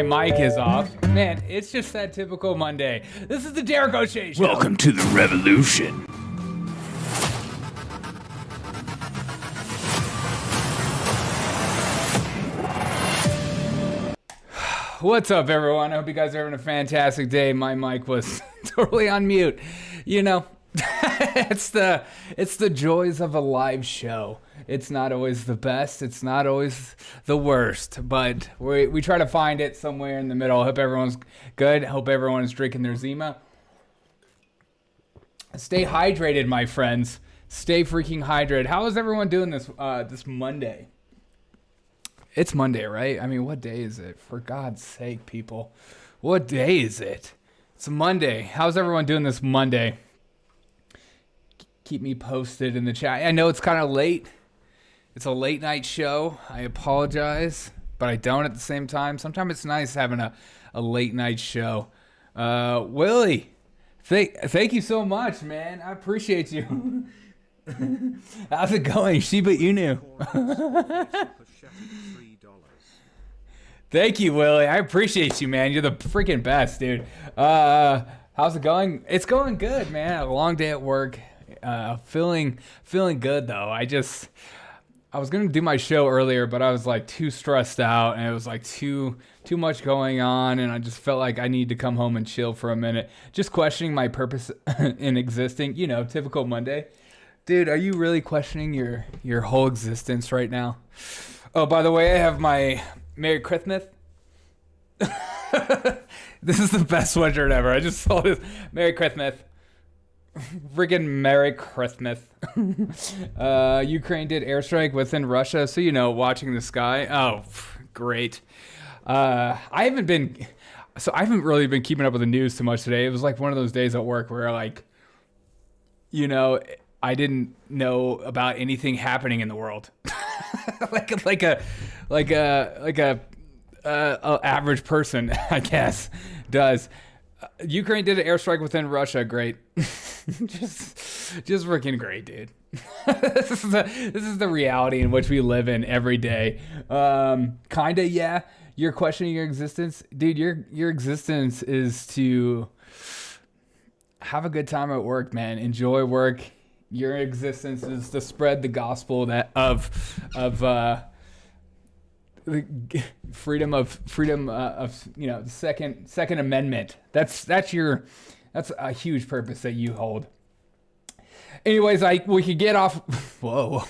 my mic is off. Man, it's just that typical Monday. This is the Derek O'Shea Show. Welcome to the revolution. What's up, everyone? I hope you guys are having a fantastic day. My mic was totally on mute. You know, it's the joys of a live show. It's not always the best. It's not always the worst, but we try to find it somewhere in the middle. I hope everyone's good. I hope everyone's drinking their Zima. Stay hydrated, my friends. Stay freaking hydrated. How is everyone doing this Monday? It's Monday, right? I mean, what day is it? For God's sake, people. What day is it? It's Monday. How's everyone doing this Monday? Keep me posted in the chat. I know it's kind of late. It's a late night show. I apologize, but I don't at the same time. Sometimes it's nice having a late night show. Willie, thank you so much, man. I appreciate you. How's it going, Shiba Inu? Thank you, Willie. I appreciate you, man. You're the freaking best, dude. How's it going? It's going good, man. A long day at work. Feeling good though. I was gonna do my show earlier, but I was like too stressed out, and it was like too much going on, and I just felt like I need to come home and chill for a minute. Just questioning my purpose in existing. You know, typical Monday. Dude, are you really questioning your whole existence right now? Oh, by the way, I have my Merry Christmas. This is the best sweatshirt ever. I just saw this. Merry Christmas. Friggin' Merry Christmas. Ukraine did airstrike within Russia, so you know, watching the sky. Oh, great. I haven't really been keeping up with the news too much today. It was like one of those days at work where, like, you know, I didn't know about anything happening in the world. like a average person, I guess, does. Ukraine did an airstrike within Russia. Great. just freaking great, dude. This is the reality in which we live in every day. Kinda, yeah. You're questioning your existence. Dude, your existence is to have a good time at work, man. Enjoy work. Your existence is to spread the gospel of freedom of you know, the second amendment. That's a huge purpose that you hold. Anyways, we could get off. Whoa,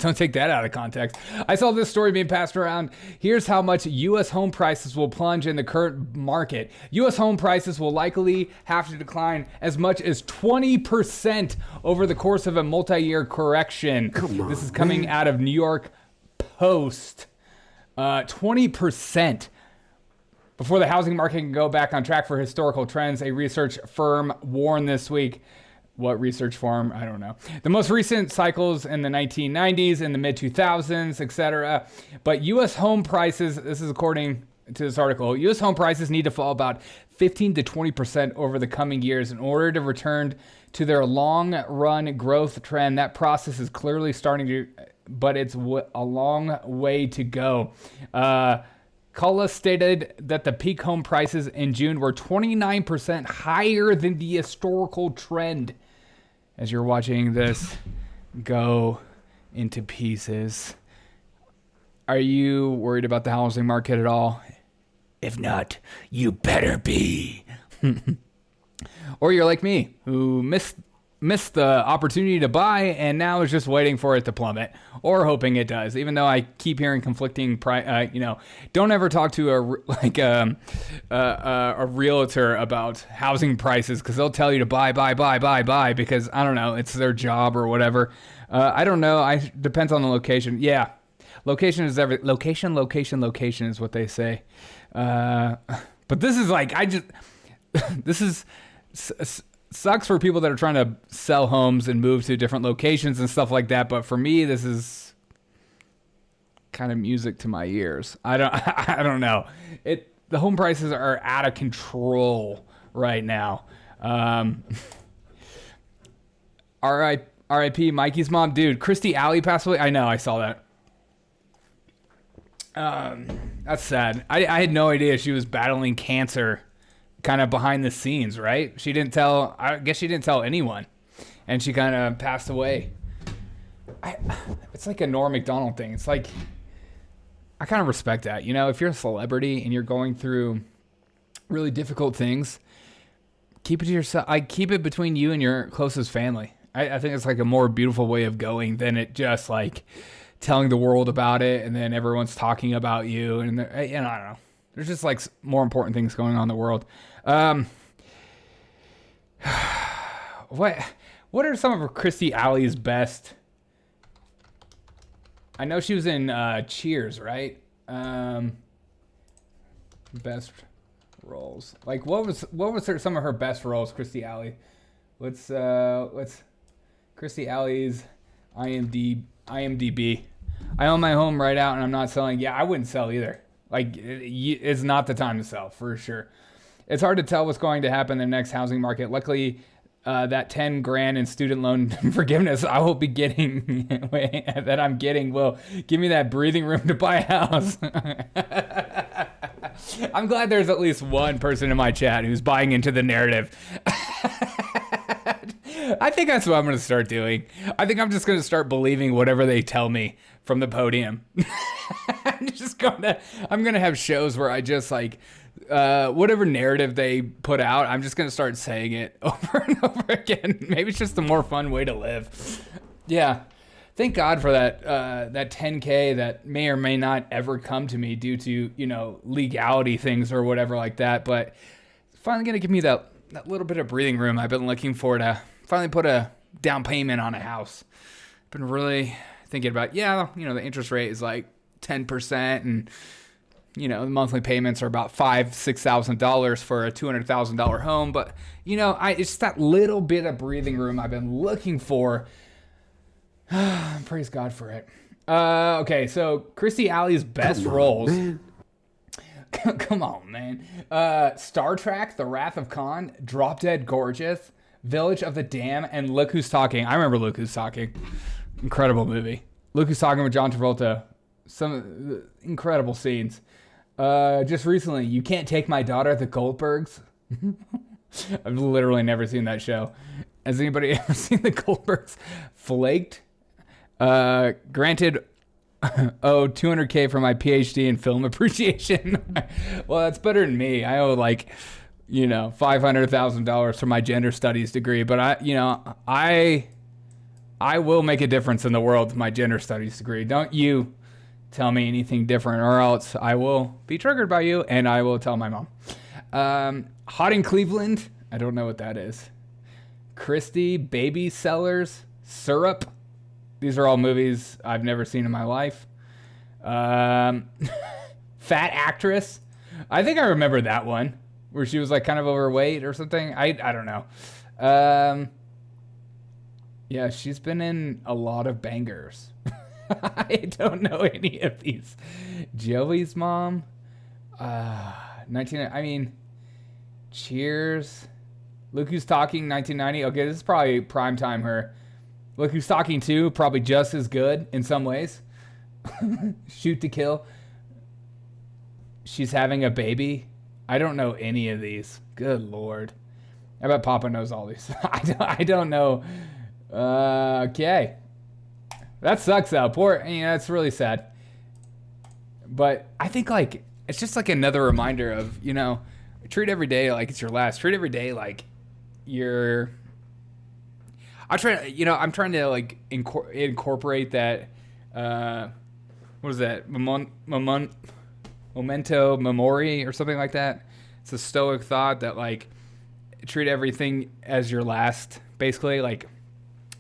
don't take that out of context. I saw this story being passed around. Here's how much U.S. home prices will plunge in the current market. U.S. home prices will likely have to decline as much as 20% over the course of a multi-year correction. This is coming out of New York Post. 20%. Before the housing market can go back on track for historical trends, a research firm warned this week. What research firm? I don't know. The most recent cycles in the 1990s, in the mid-2000s, etc. But U.S. home prices, this is according to this article, U.S. home prices need to fall about 15 to 20% over the coming years in order to return to their long-run growth trend. That process is clearly starting to, but it's a long way to go. Kalla stated that the peak home prices in June were 29% higher than the historical trend. As you're watching this go into pieces, are you worried about the housing market at all? If not, you better be. Or you're like me, who missed the opportunity to buy and now is just waiting for it to plummet, or hoping it does, even though I keep hearing conflicting don't ever talk to a realtor about housing prices, because they'll tell you to buy because, I don't know, it's their job or whatever. I don't know. Depends on the location. Yeah, location is location is what they say. But this is like, this is sucks for people that are trying to sell homes and move to different locations and stuff like that. But for me, this is kind of music to my ears. I don't know. The home prices are out of control right now. R.I.P. Mikey's mom, dude. Christy Alley passed away. I know. I saw that. That's sad. I had no idea she was battling cancer kind of behind the scenes, right? She didn't tell, I guess she didn't tell anyone. And she kind of passed away. It's like a Norm Macdonald thing. It's like, I kind of respect that. You know, if you're a celebrity and you're going through really difficult things, keep it to yourself. I keep it between you and your closest family. I think it's like a more beautiful way of going than it just like telling the world about it and then everyone's talking about you. And I don't know. There's just like more important things going on in the world. What are some of Christy Alley's best? I know she was in Cheers, right? Best roles. Like what was some of her best roles, Christy Alley? What's Christy Alley's IMDb? I own my home right out and I'm not selling. Yeah, I wouldn't sell either. Like it's not the time to sell for sure. It's hard to tell what's going to happen in the next housing market. Luckily, that 10 grand in student loan forgiveness I will be getting that I'm getting will give me that breathing room to buy a house. I'm glad there's at least one person in my chat who's buying into the narrative. I think that's what I'm going to start doing. I think I'm just going to start believing whatever they tell me from the podium. I'm going to have shows where I just like, whatever narrative they put out, I'm just going to start saying it over and over again. Maybe it's just a more fun way to live. Yeah. Thank God for that 10K that may or may not ever come to me due to, you know, legality things or whatever like that. But it's finally going to give me that little bit of breathing room I've been looking for to finally put a down payment on a house. Been really thinking about, the interest rate is like 10% and, you know, the monthly payments are about $5,000-$6,000 for a $200,000 home. But, you know, it's that little bit of breathing room I've been looking for. Praise God for it. Okay, so Christy Alley's best roles. Come on, man. Star Trek, The Wrath of Khan, Drop Dead Gorgeous, Village of the Damned, and Look Who's Talking. I remember Look Who's Talking. Incredible movie. Look Who's Talking with John Travolta. Some incredible scenes. Just recently, You Can't Take My Daughter, The Goldbergs. I've literally never seen that show. Has anybody ever seen The Goldbergs? Flaked. Granted, 200K for my PhD in film appreciation. Well, that's better than me. I owe like, $500,000 for my gender studies degree, but I will make a difference in the world with my gender studies degree. Don't you tell me anything different or else I will be triggered by you and I will tell my mom. Hot in Cleveland. I don't know what that is. Christie, Baby Sellers, Syrup. These are all movies I've never seen in my life. Fat Actress. I think I remember that one where she was like kind of overweight or something. I don't know. Yeah, she's been in a lot of bangers. I don't know any of these. Joey's Mom. Cheers. Look Who's Talking, 1990. Okay, this is probably prime time her. Look Who's Talking 2, probably just as good in some ways. Shoot to Kill. She's Having a Baby. I don't know any of these. Good Lord. I bet Papa knows all these. I don't know. Okay. That sucks though. That's really sad. But I think like, it's just like another reminder of, treat every day like it's your last. Treat every day like you're... I'm trying to like incorporate that, what is that? Memento Mori or something like that. It's a Stoic thought that like treat everything as your last, basically, like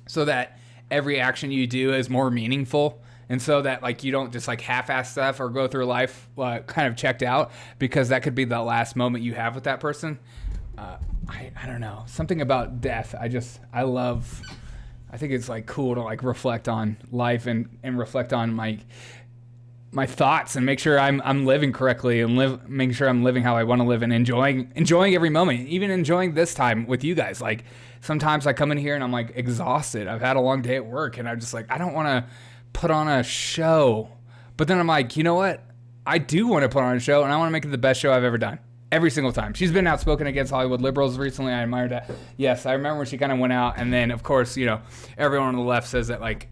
so that every action you do is more meaningful. And so that like you don't just like half-ass stuff or go through life kind of checked out because that could be the last moment you have with that person. I don't know. Something about death. I think it's like cool to like reflect on life and reflect on my thoughts and make sure I'm living correctly and making sure I'm living how I want to live and enjoying every moment, even enjoying this time with you guys. Like sometimes I come in here and I'm like exhausted. I've had a long day at work and I'm just like, I don't want to put on a show. But then I'm like, you know what? I do want to put on a show, and I want to make it the best show I've ever done. Every single time. She's been outspoken against Hollywood liberals recently. I admired that. Yes, I remember when she kind of went out, and then, of course, you know, everyone on the left says that, like,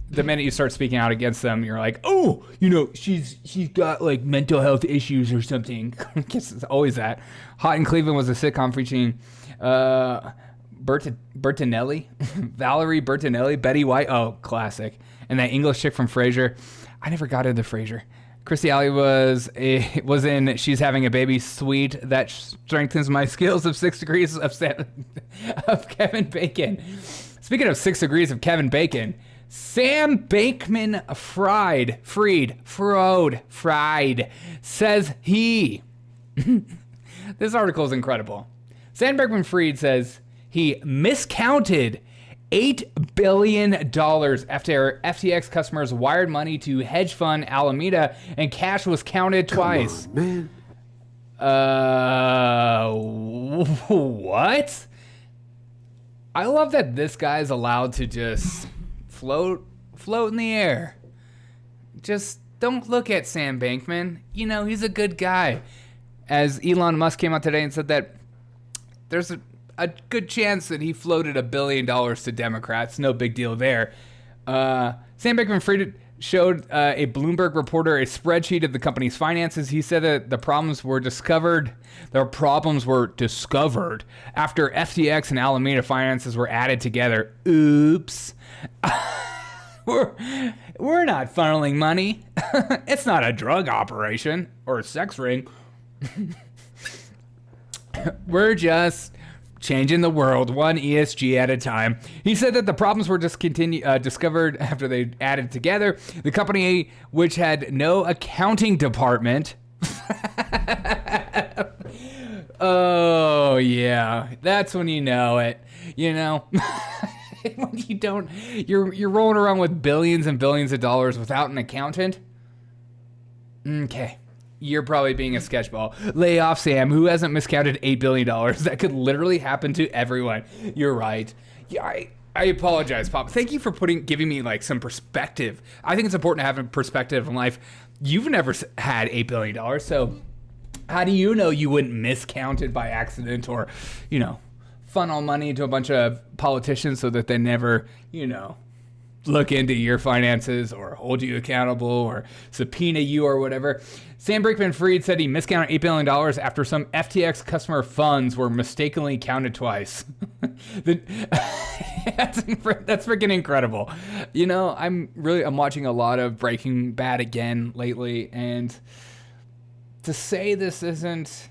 the minute you start speaking out against them, you're like, oh, you know, she's got, like, mental health issues or something. I guess it's always that. Hot in Cleveland was a sitcom featuring Bertinelli, Valerie Bertinelli, Betty White. Oh, classic. And that English chick from Frasier. I never got into Frasier. Christy Alley was in She's Having a Baby Suite that strengthens my skills of 6 degrees of Kevin Bacon. Speaking of 6 degrees of Kevin Bacon, Sam Bankman-Fried says he. This article is incredible. Sam Bankman-Fried says he miscounted $8 billion after FTX customers wired money to hedge fund Alameda and cash was counted twice. Come on, man. What? I love that this guy's allowed to just float in the air. Just don't look at Sam Bankman. You know, he's a good guy. As Elon Musk came out today and said that there's a good chance that he floated $1 billion to Democrats. No big deal there. Sam Bankman-Fried showed a Bloomberg reporter a spreadsheet of the company's finances. He said that the problems were discovered after FTX and Alameda finances were added together. Oops. We're not funneling money. It's not a drug operation or a sex ring. We're just changing the world one ESG at a time. He said that the problems were discovered after they added together. The company, which had no accounting department. Oh, yeah. That's when you know it. You know? When you don't, you're rolling around with billions and billions of dollars without an accountant. Okay. You're probably being a sketchball. Lay off, Sam, who hasn't miscounted $8 billion. That could literally happen to everyone. You're right. Yeah, I apologize, Pop. Thank you for giving me like some perspective. I think it's important to have a perspective in life. You've never had $8 billion, so how do you know you wouldn't miscount it by accident or, you know, funnel money into a bunch of politicians so that they never, you know, look into your finances or hold you accountable or subpoena you or whatever. Sam Bankman-Fried said he miscounted $8 billion after some FTX customer funds were mistakenly counted twice. That's freaking incredible. You know, I'm watching a lot of Breaking Bad again lately, and to say this isn't,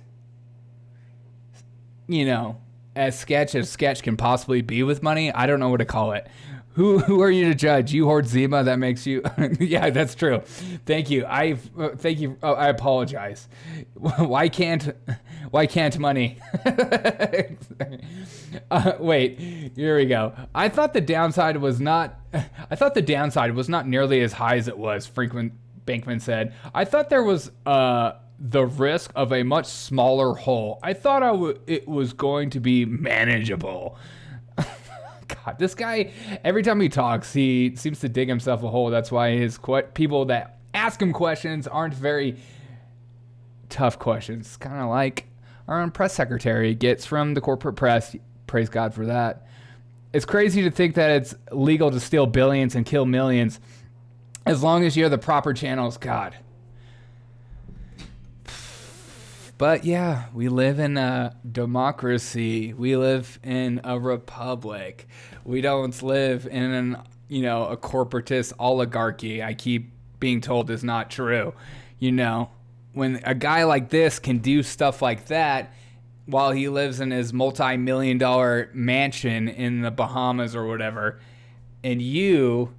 you know, as sketch can possibly be with money, I don't know what to call it. Who are you to judge? You hoard Zima, that makes you... Yeah, that's true. Thank you. Thank you. Oh, I apologize. Why can't money? Wait, here we go. I thought the downside was not nearly as high as it was, Bankman said. I thought there was the risk of a much smaller hole. I thought it was going to be manageable. God, this guy, every time he talks, he seems to dig himself a hole. That's why his people that ask him questions aren't very tough questions. Kind of like our own press secretary gets from the corporate press. Praise God for that. It's crazy to think that it's legal to steal billions and kill millions as long as you have the proper channels. God. But yeah, we live in a democracy. We live in a republic. We don't live in a corporatist oligarchy. I keep being told is not true. You know, when a guy like this can do stuff like that while he lives in his multi-million-dollar mansion in the Bahamas or whatever, and you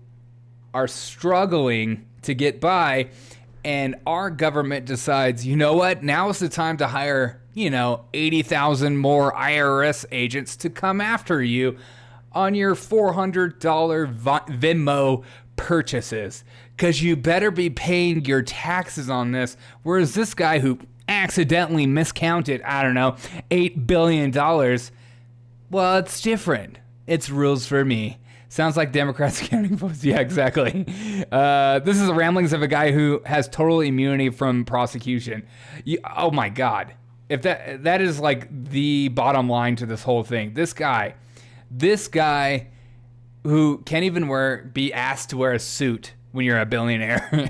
are struggling to get by, and our government decides, you know what, now is the time to hire, 80,000 more IRS agents to come after you on your $400 Venmo purchases, because you better be paying your taxes on this. Whereas this guy who accidentally miscounted, $8 billion, well, it's different. It's rules for me. Sounds like Democrats counting votes. Yeah, exactly. This is the ramblings of a guy who has total immunity from prosecution. Oh my God. If that is like the bottom line to this whole thing. This guy who can't even be asked to wear a suit when you're a billionaire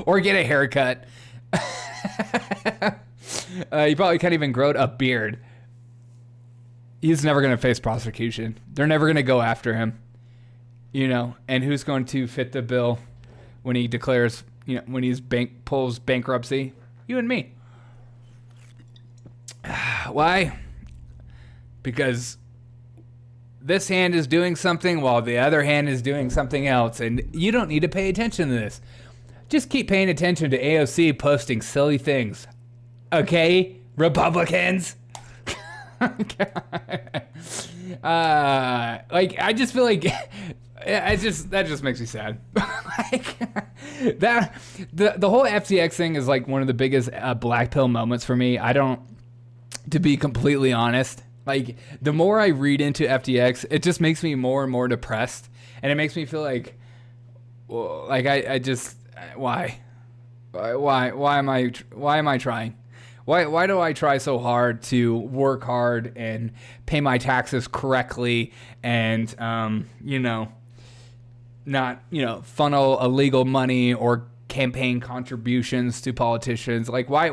or get a haircut. You probably can't even grow a beard. He's never going to face prosecution. They're never going to go after him. And who's going to fit the bill when he declares, when he's pulls bankruptcy? You and me. Why? Because this hand is doing something while the other hand is doing something else, and you don't need to pay attention to this. Just keep paying attention to AOC posting silly things. Okay, Republicans? I just feel like that just makes me sad. The whole FTX thing is like one of the biggest black pill moments for me. To be completely honest, like the more I read into FTX, it just makes me more and more depressed, and it makes me feel like I just why am I trying? Why do I try so hard to work hard and pay my taxes correctly and not funnel illegal money or campaign contributions to politicians? Like why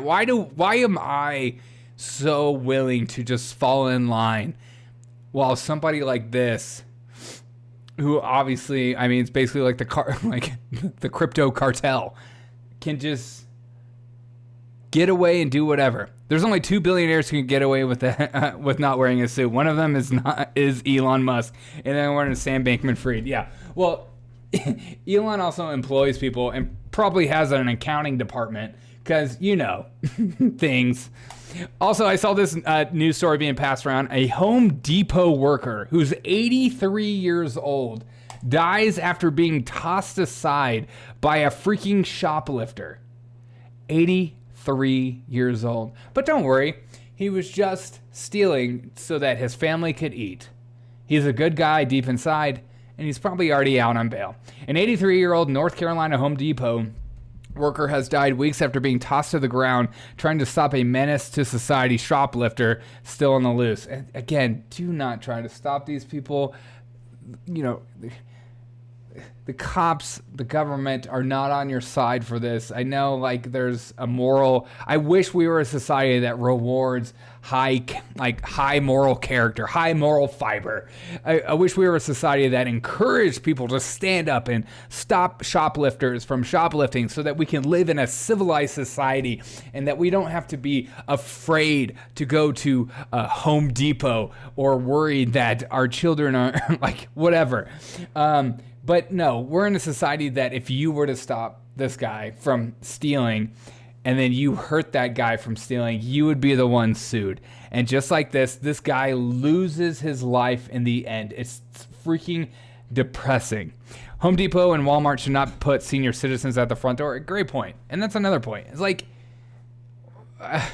am I so willing to just fall in line while somebody like this, who obviously, I mean, it's basically like the crypto cartel, can just get away and do whatever. There's only 2 billionaires who can get away with that, with not wearing a suit. One of them is Elon Musk, and then one is Sam Bankman-Fried. Yeah, well, Elon also employs people and probably has an accounting department because things. Also, I saw this news story being passed around. A Home Depot worker who's 83 years old dies after being tossed aside by a freaking shoplifter. 83 years old. But don't worry, he was just stealing so that his family could eat. He's a good guy deep inside, and he's probably already out on bail. An 83-year-old North Carolina Home Depot worker has died weeks after being tossed to the ground trying to stop a menace to society shoplifter still on the loose. And again, do not try to stop these people. The cops, the government are not on your side for this. I know, like, there's a moral. I wish we were a society that rewards high moral character, high moral fiber. I wish we were a society that encouraged people to stand up and stop shoplifters from shoplifting so that we can live in a civilized society and that we don't have to be afraid to go to Home Depot or worried that our children are like whatever. But no, we're in a society that if you were to stop this guy from stealing and then you hurt that guy from stealing, you would be the one sued. And just like this guy loses his life in the end. It's freaking depressing. Home Depot and Walmart should not put senior citizens at the front door. Great point. And that's another point. It's like, I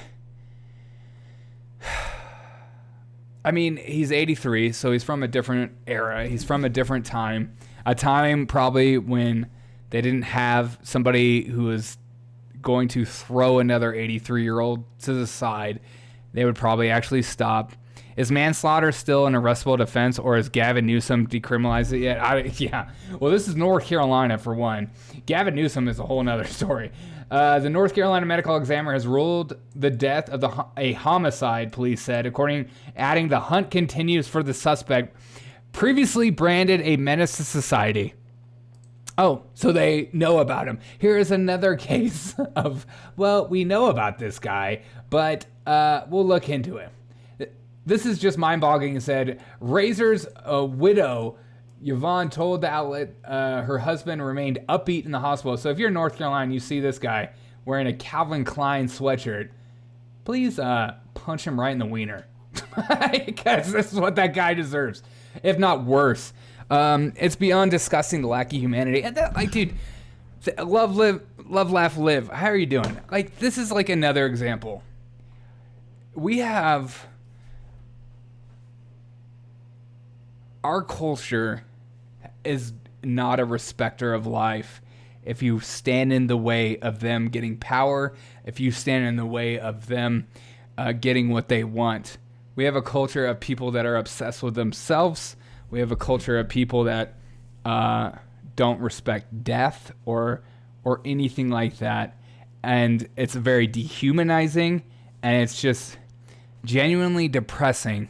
mean, he's 83, so he's from a different era. He's from a different time. A time probably when they didn't have somebody who was going to throw another 83-year-old to the side. They would probably actually stop. Is manslaughter still an arrestable offense, or has Gavin Newsom decriminalized it yet? Yeah. Well, this is North Carolina, for one. Gavin Newsom is a whole nother story. The North Carolina medical examiner has ruled the death of a homicide, police said, adding the hunt continues for the suspect previously branded a menace to society. Oh, so they know about him. Here is another case of, well, we know about this guy, but we'll look into it. This is just mind-boggling. It said, Razor's widow, Yvonne, told the outlet her husband remained upbeat in the hospital. So if you're in North Carolina and you see this guy wearing a Calvin Klein sweatshirt, please punch him right in the wiener. Because this is what that guy deserves, if not worse. It's beyond disgusting, the lack of humanity. And that, like, dude, love, laugh, live. How are you doing? Like, this is like another example. We have our culture is not a respecter of life. If you stand in the way of them getting power, if you stand in the way of them getting what they want. We have a culture of people that are obsessed with themselves. We have a culture of people that don't respect death or anything like that. And it's very dehumanizing, and it's just genuinely depressing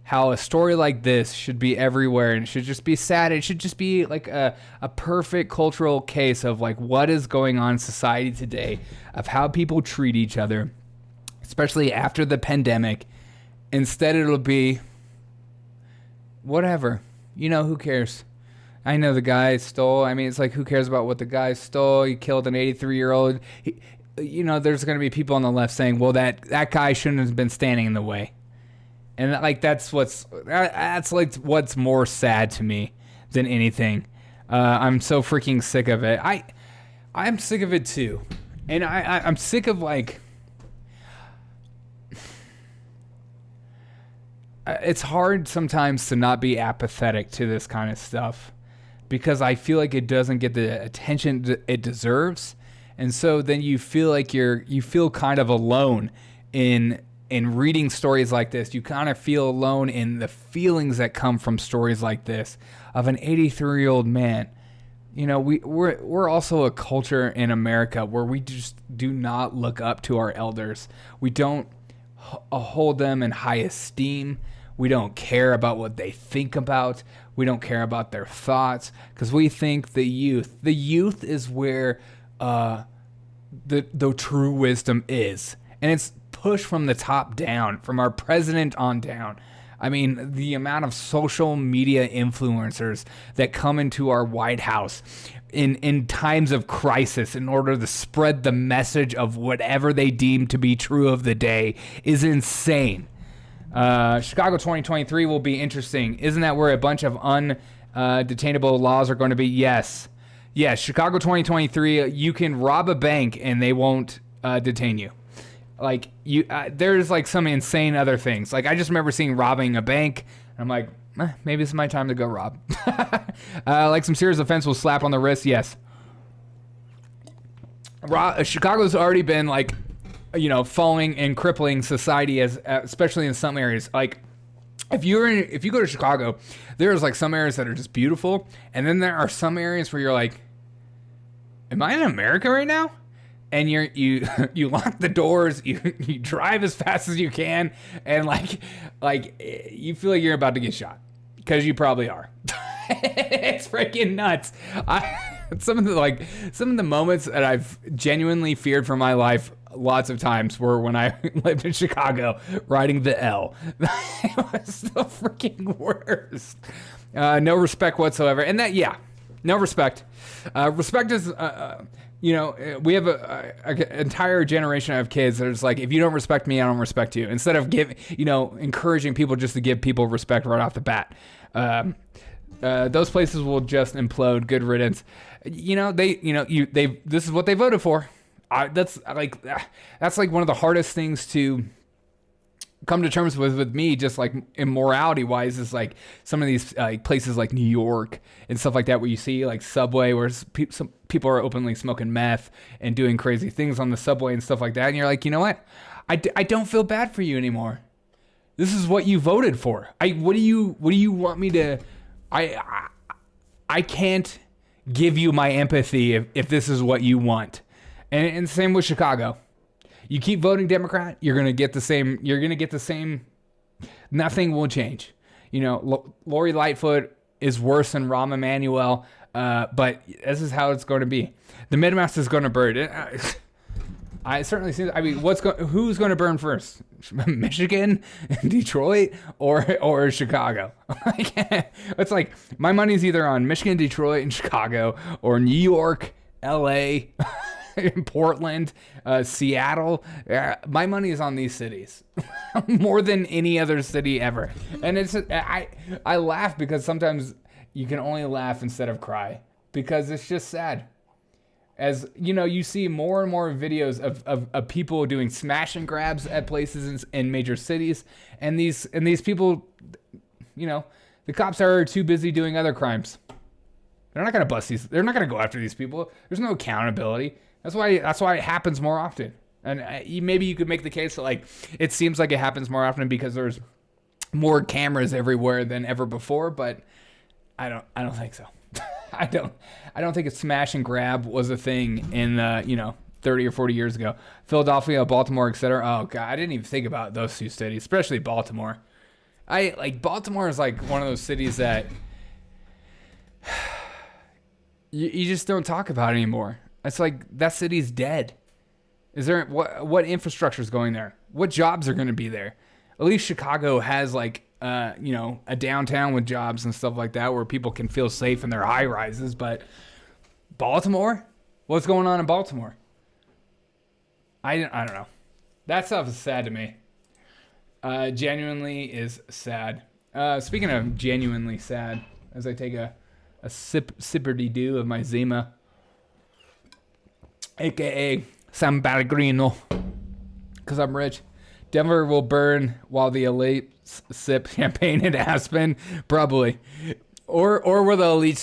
how a story like this should be everywhere, and it should just be sad. It should just be like a perfect cultural case of like what is going on in society today, of how people treat each other, especially after the pandemic. Instead, it'll be whatever. Who cares? I know the guy stole. I mean, it's like, who cares about what the guy stole? He killed an 83-year-old. There's going to be people on the left saying, well, that guy shouldn't have been standing in the way. And like that's like what's more sad to me than anything. I'm so freaking sick of it. I'm sick of it too, and I'm sick of like. It's hard sometimes to not be apathetic to this kind of stuff because I feel like it doesn't get the attention it deserves, and so then you feel like you feel kind of alone in reading stories like this. You kind of feel alone in the feelings that come from stories like this of an 83-year-old man. We're also a culture in America where we just do not look up to our elders. We don't hold them in high esteem. We don't care about what they think about. We don't care about their thoughts because we think the youth is where the true wisdom is. And it's pushed from the top down, from our president on down. I mean, the amount of social media influencers that come into our White House in times of crisis in order to spread the message of whatever they deem to be true of the day is insane. Chicago 2023 will be interesting. Isn't that where a bunch of undetainable laws are going to be? Yes, Chicago 2023, you can rob a bank and they won't detain you. Like there's like some insane other things. Like I just remember seeing robbing a bank. And I'm like, maybe it's my time to go rob. Like some serious offense will slap on the wrist. Yes. Chicago's already been like, falling and crippling society especially in some areas. Like if you go to Chicago, there's like some areas that are just beautiful, and then there are some areas where you're like, am I in America right now? And you lock the doors, you drive as fast as you can, and like you feel like you're about to get shot because you probably are. It's freaking nuts. Some of the moments that I've genuinely feared for my life lots of times were when I lived in Chicago riding the L. It was the freaking worst. No respect whatsoever, and no respect. Respect is. We have an entire generation of kids that is like, if you don't respect me, I don't respect you. Instead of encouraging people just to give people respect right off the bat. Those places will just implode. Good riddance. This is what they voted for. That's like one of the hardest things to come to terms with me, just like immorality wise, is like some of these places like New York and stuff like that, where you see like Subway, where some people are openly smoking meth and doing crazy things on the subway and stuff like that, and you're like, you know what, I don't feel bad for you anymore. This is what you voted for. What do you want me to? I can't give you my empathy if this is what you want. And same with Chicago. You keep voting Democrat, you're gonna get the same. Nothing will change. Lori Lightfoot is worse than Rahm Emanuel, but this is how it's going to be. The Midwest is going to burn. I certainly see. I mean, who's going to burn first? Michigan, Detroit, or Chicago? It's like my money's either on Michigan, Detroit, and Chicago, or New York, L.A. in Portland, Seattle. My money is on these cities more than any other city ever. And I laugh because sometimes you can only laugh instead of cry because it's just sad. As you see more and more videos of people doing smash and grabs at places in major cities, and these people, The cops are too busy doing other crimes. They're not going to bust these. They're not going to go after these people. There's no accountability. That's why it happens more often. And maybe you could make the case that like it seems like it happens more often because there's more cameras everywhere than ever before, but I don't think so. I don't think a smash and grab was a thing in 30 or 40 years ago. Philadelphia, Baltimore, etc. Oh god, I didn't even think about those two cities, especially Baltimore. Baltimore is like one of those cities that you just don't talk about anymore. It's like that city's dead. Is there what infrastructure is going there? What jobs are going to be there? At least Chicago has like a downtown with jobs and stuff like that where people can feel safe in their high rises. But Baltimore, what's going on in Baltimore? I don't know. That stuff is sad to me. Genuinely is sad. Speaking of genuinely sad, as I take a sipperty-doo of my Zima, aka San Pellegrino, because I'm rich. Denver will burn while the elites sip champagne in Aspen, probably, or will the elites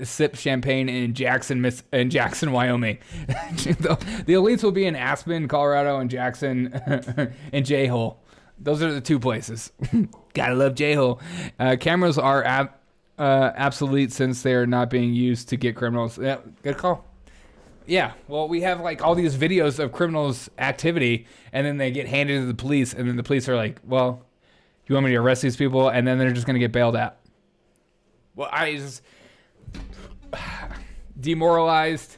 sip champagne in Jackson, Wyoming. The elites will be in Aspen, Colorado, and Jackson, and J-Hole. Those are the two places. Gotta love J-Hole. Cameras are obsolete since they are not being used to get criminals. Yeah, good call. Yeah, well, we have like all these videos of criminals' activity, and then they get handed to the police, and then the police are like, well, you want me to arrest these people? And then they're just going to get bailed out. Well, I just demoralized.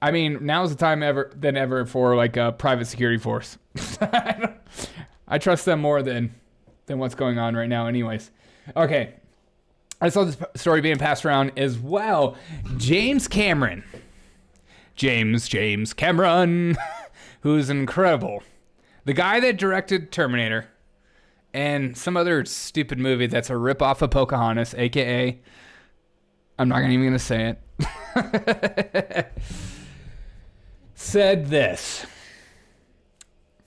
I mean, now's the time than ever for like a private security force. I trust them more than what's going on right now anyways. Okay. I saw this story being passed around as well. James Cameron, who's incredible. The guy that directed Terminator and some other stupid movie that's a ripoff of Pocahontas, a.k.a. I'm not even going to say it. Said this.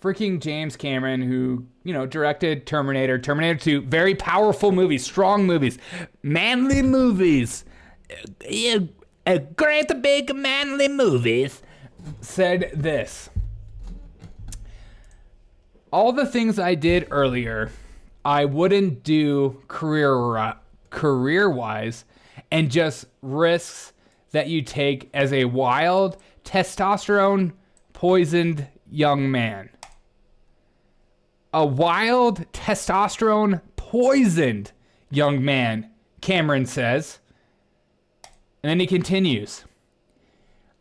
Freaking James Cameron, who, directed Terminator, Terminator 2, very powerful movies, strong movies, manly movies, great big manly movies, said this. All the things I did earlier, I wouldn't do career-wise, and just risks that you take as a wild, testosterone-poisoned young man. A wild, testosterone-poisoned young man, Cameron says. And then he continues.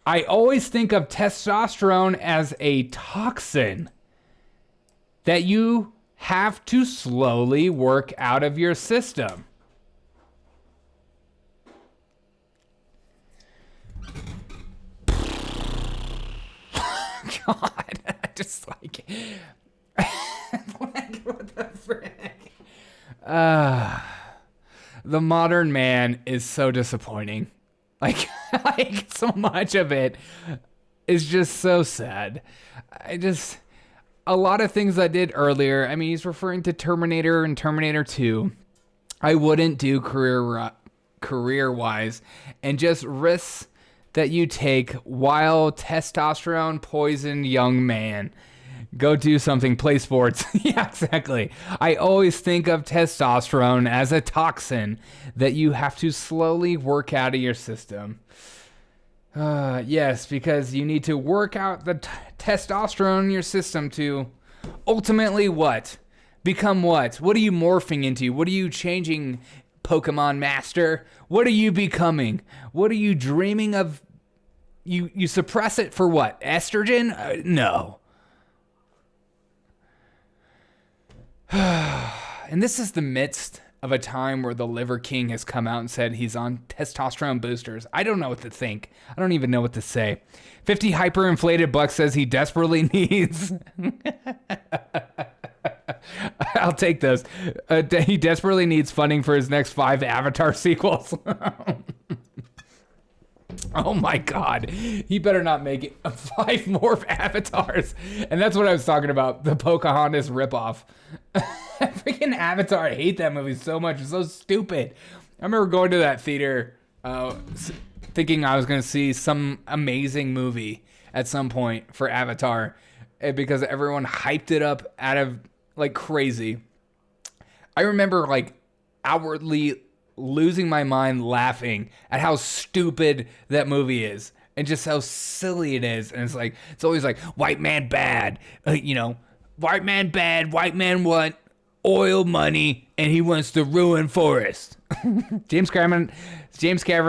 I always think of testosterone as a toxin that you have to slowly work out of your system. God, I just like... what the frick? The modern man is so disappointing. Like so much of it is just so sad. A lot of things I did earlier. I mean, he's referring to Terminator and Terminator 2. I wouldn't do career-wise, and just risks that you take wild testosterone poisoned young man. Go do something, play sports. Yeah, exactly. I always think of testosterone as a toxin that you have to slowly work out of your system. Yes, because you need to work out the testosterone in your system to ultimately what? Become what? What are you morphing into? What are you changing, Pokemon Master? What are you becoming? What are you dreaming of? You suppress it for what? Estrogen? No. And this is the midst of a time where the Liver King has come out and said he's on testosterone boosters. I don't know what to think. I don't even know what to say. 50 hyperinflated bucks says he desperately needs... I'll take those. He desperately needs funding for his next 5 Avatar sequels. Oh my God. He better not make it 5 more avatars. And that's what I was talking about. The Pocahontas ripoff. Freaking Avatar. I hate that movie so much. It's so stupid. I remember going to that theater thinking I was going to see some amazing movie at some point for Avatar because everyone hyped it up out of like crazy. I remember like outwardly losing my mind laughing at how stupid that movie is and just how silly it is. And it's like, it's always like white man bad, white man bad, white man want oil money and he wants to ruin forest. James Cameron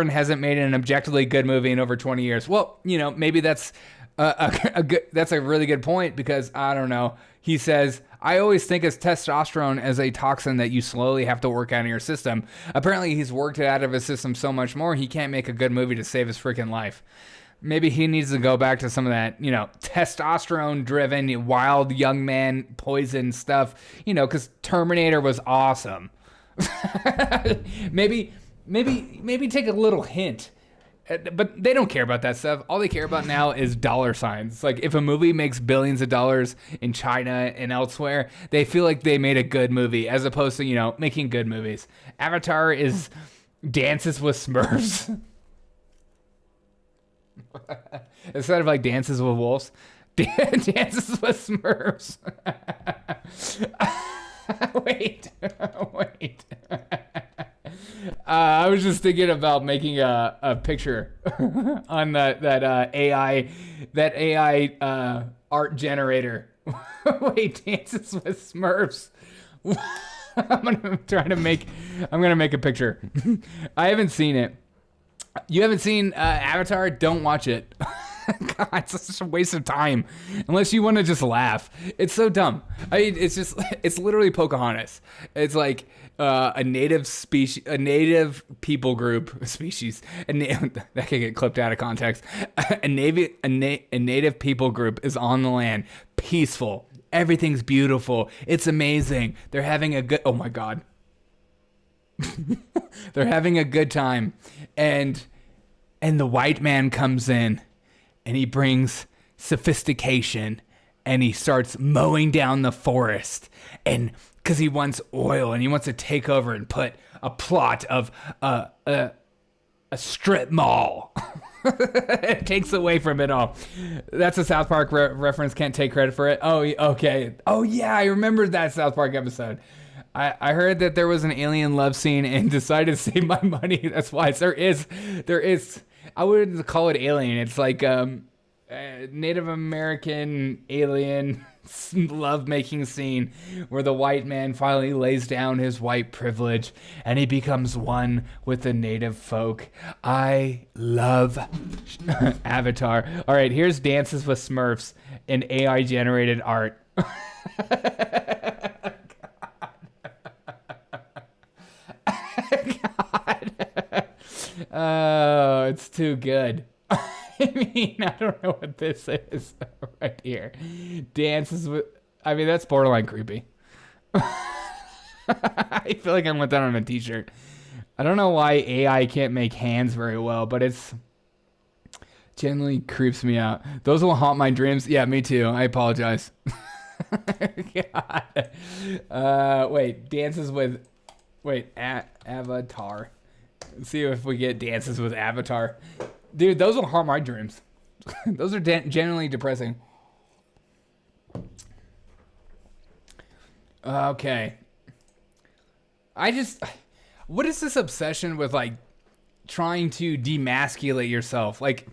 hasn't made an objectively good movie in over 20 years. Well, maybe that's that's a really good point because I don't know. He says, I always think of testosterone as a toxin that you slowly have to work out of your system. Apparently he's worked it out of his system so much more, he can't make a good movie to save his freaking life. Maybe he needs to go back to some of that, testosterone-driven, wild young man poison stuff, because Terminator was awesome. maybe take a little hint. But they don't care about that stuff. All they care about now is dollar signs. It's like if a movie makes billions of dollars in China and elsewhere, they feel like they made a good movie as opposed to, making good movies. Avatar is Dances with Smurfs. Instead of like Dances with Wolves, Dances with Smurfs. Wait. I was just thinking about making a picture on that AI art generator. Wait, Dances with Smurfs. I'm gonna make a picture. I haven't seen it. You haven't seen Avatar? Don't watch it. God, it's such a waste of time. Unless you want to just laugh. It's so dumb. I mean, it's literally Pocahontas. It's like a native people group species. That can get clipped out of context. A native people group is on the land, peaceful. Everything's beautiful. It's amazing. They're having a good. Oh my God. They're having a good time, and the white man comes in. And he brings sophistication and he starts mowing down the forest. And because he wants oil and he wants to take over and put a plot of a strip mall. It takes away from it all. That's a South Park reference. Can't take credit for it. Oh, okay. Oh, yeah. I remember that South Park episode. I heard that there was an alien love scene and decided to save my money. That's why there is. I wouldn't call it alien. It's like Native American alien love-making scene where the white man finally lays down his white privilege and he becomes one with the native folk. I love Avatar. All right, here's Dances with Smurfs in AI-generated art. Oh, it's too good. I mean, I don't know what this is right here. Dances with... I mean, that's borderline creepy. I feel like I want that on a t-shirt. I don't know why AI can't make hands very well, but it's... generally creeps me out. Those will haunt my dreams. Yeah, me too. I apologize. God. Wait, dances with... Wait, Avatar. Let's see if we get Dances with Avatar. Dude, those will harm my dreams. Those are genuinely depressing. Okay. What is this obsession with, like, trying to demasculate yourself? Like,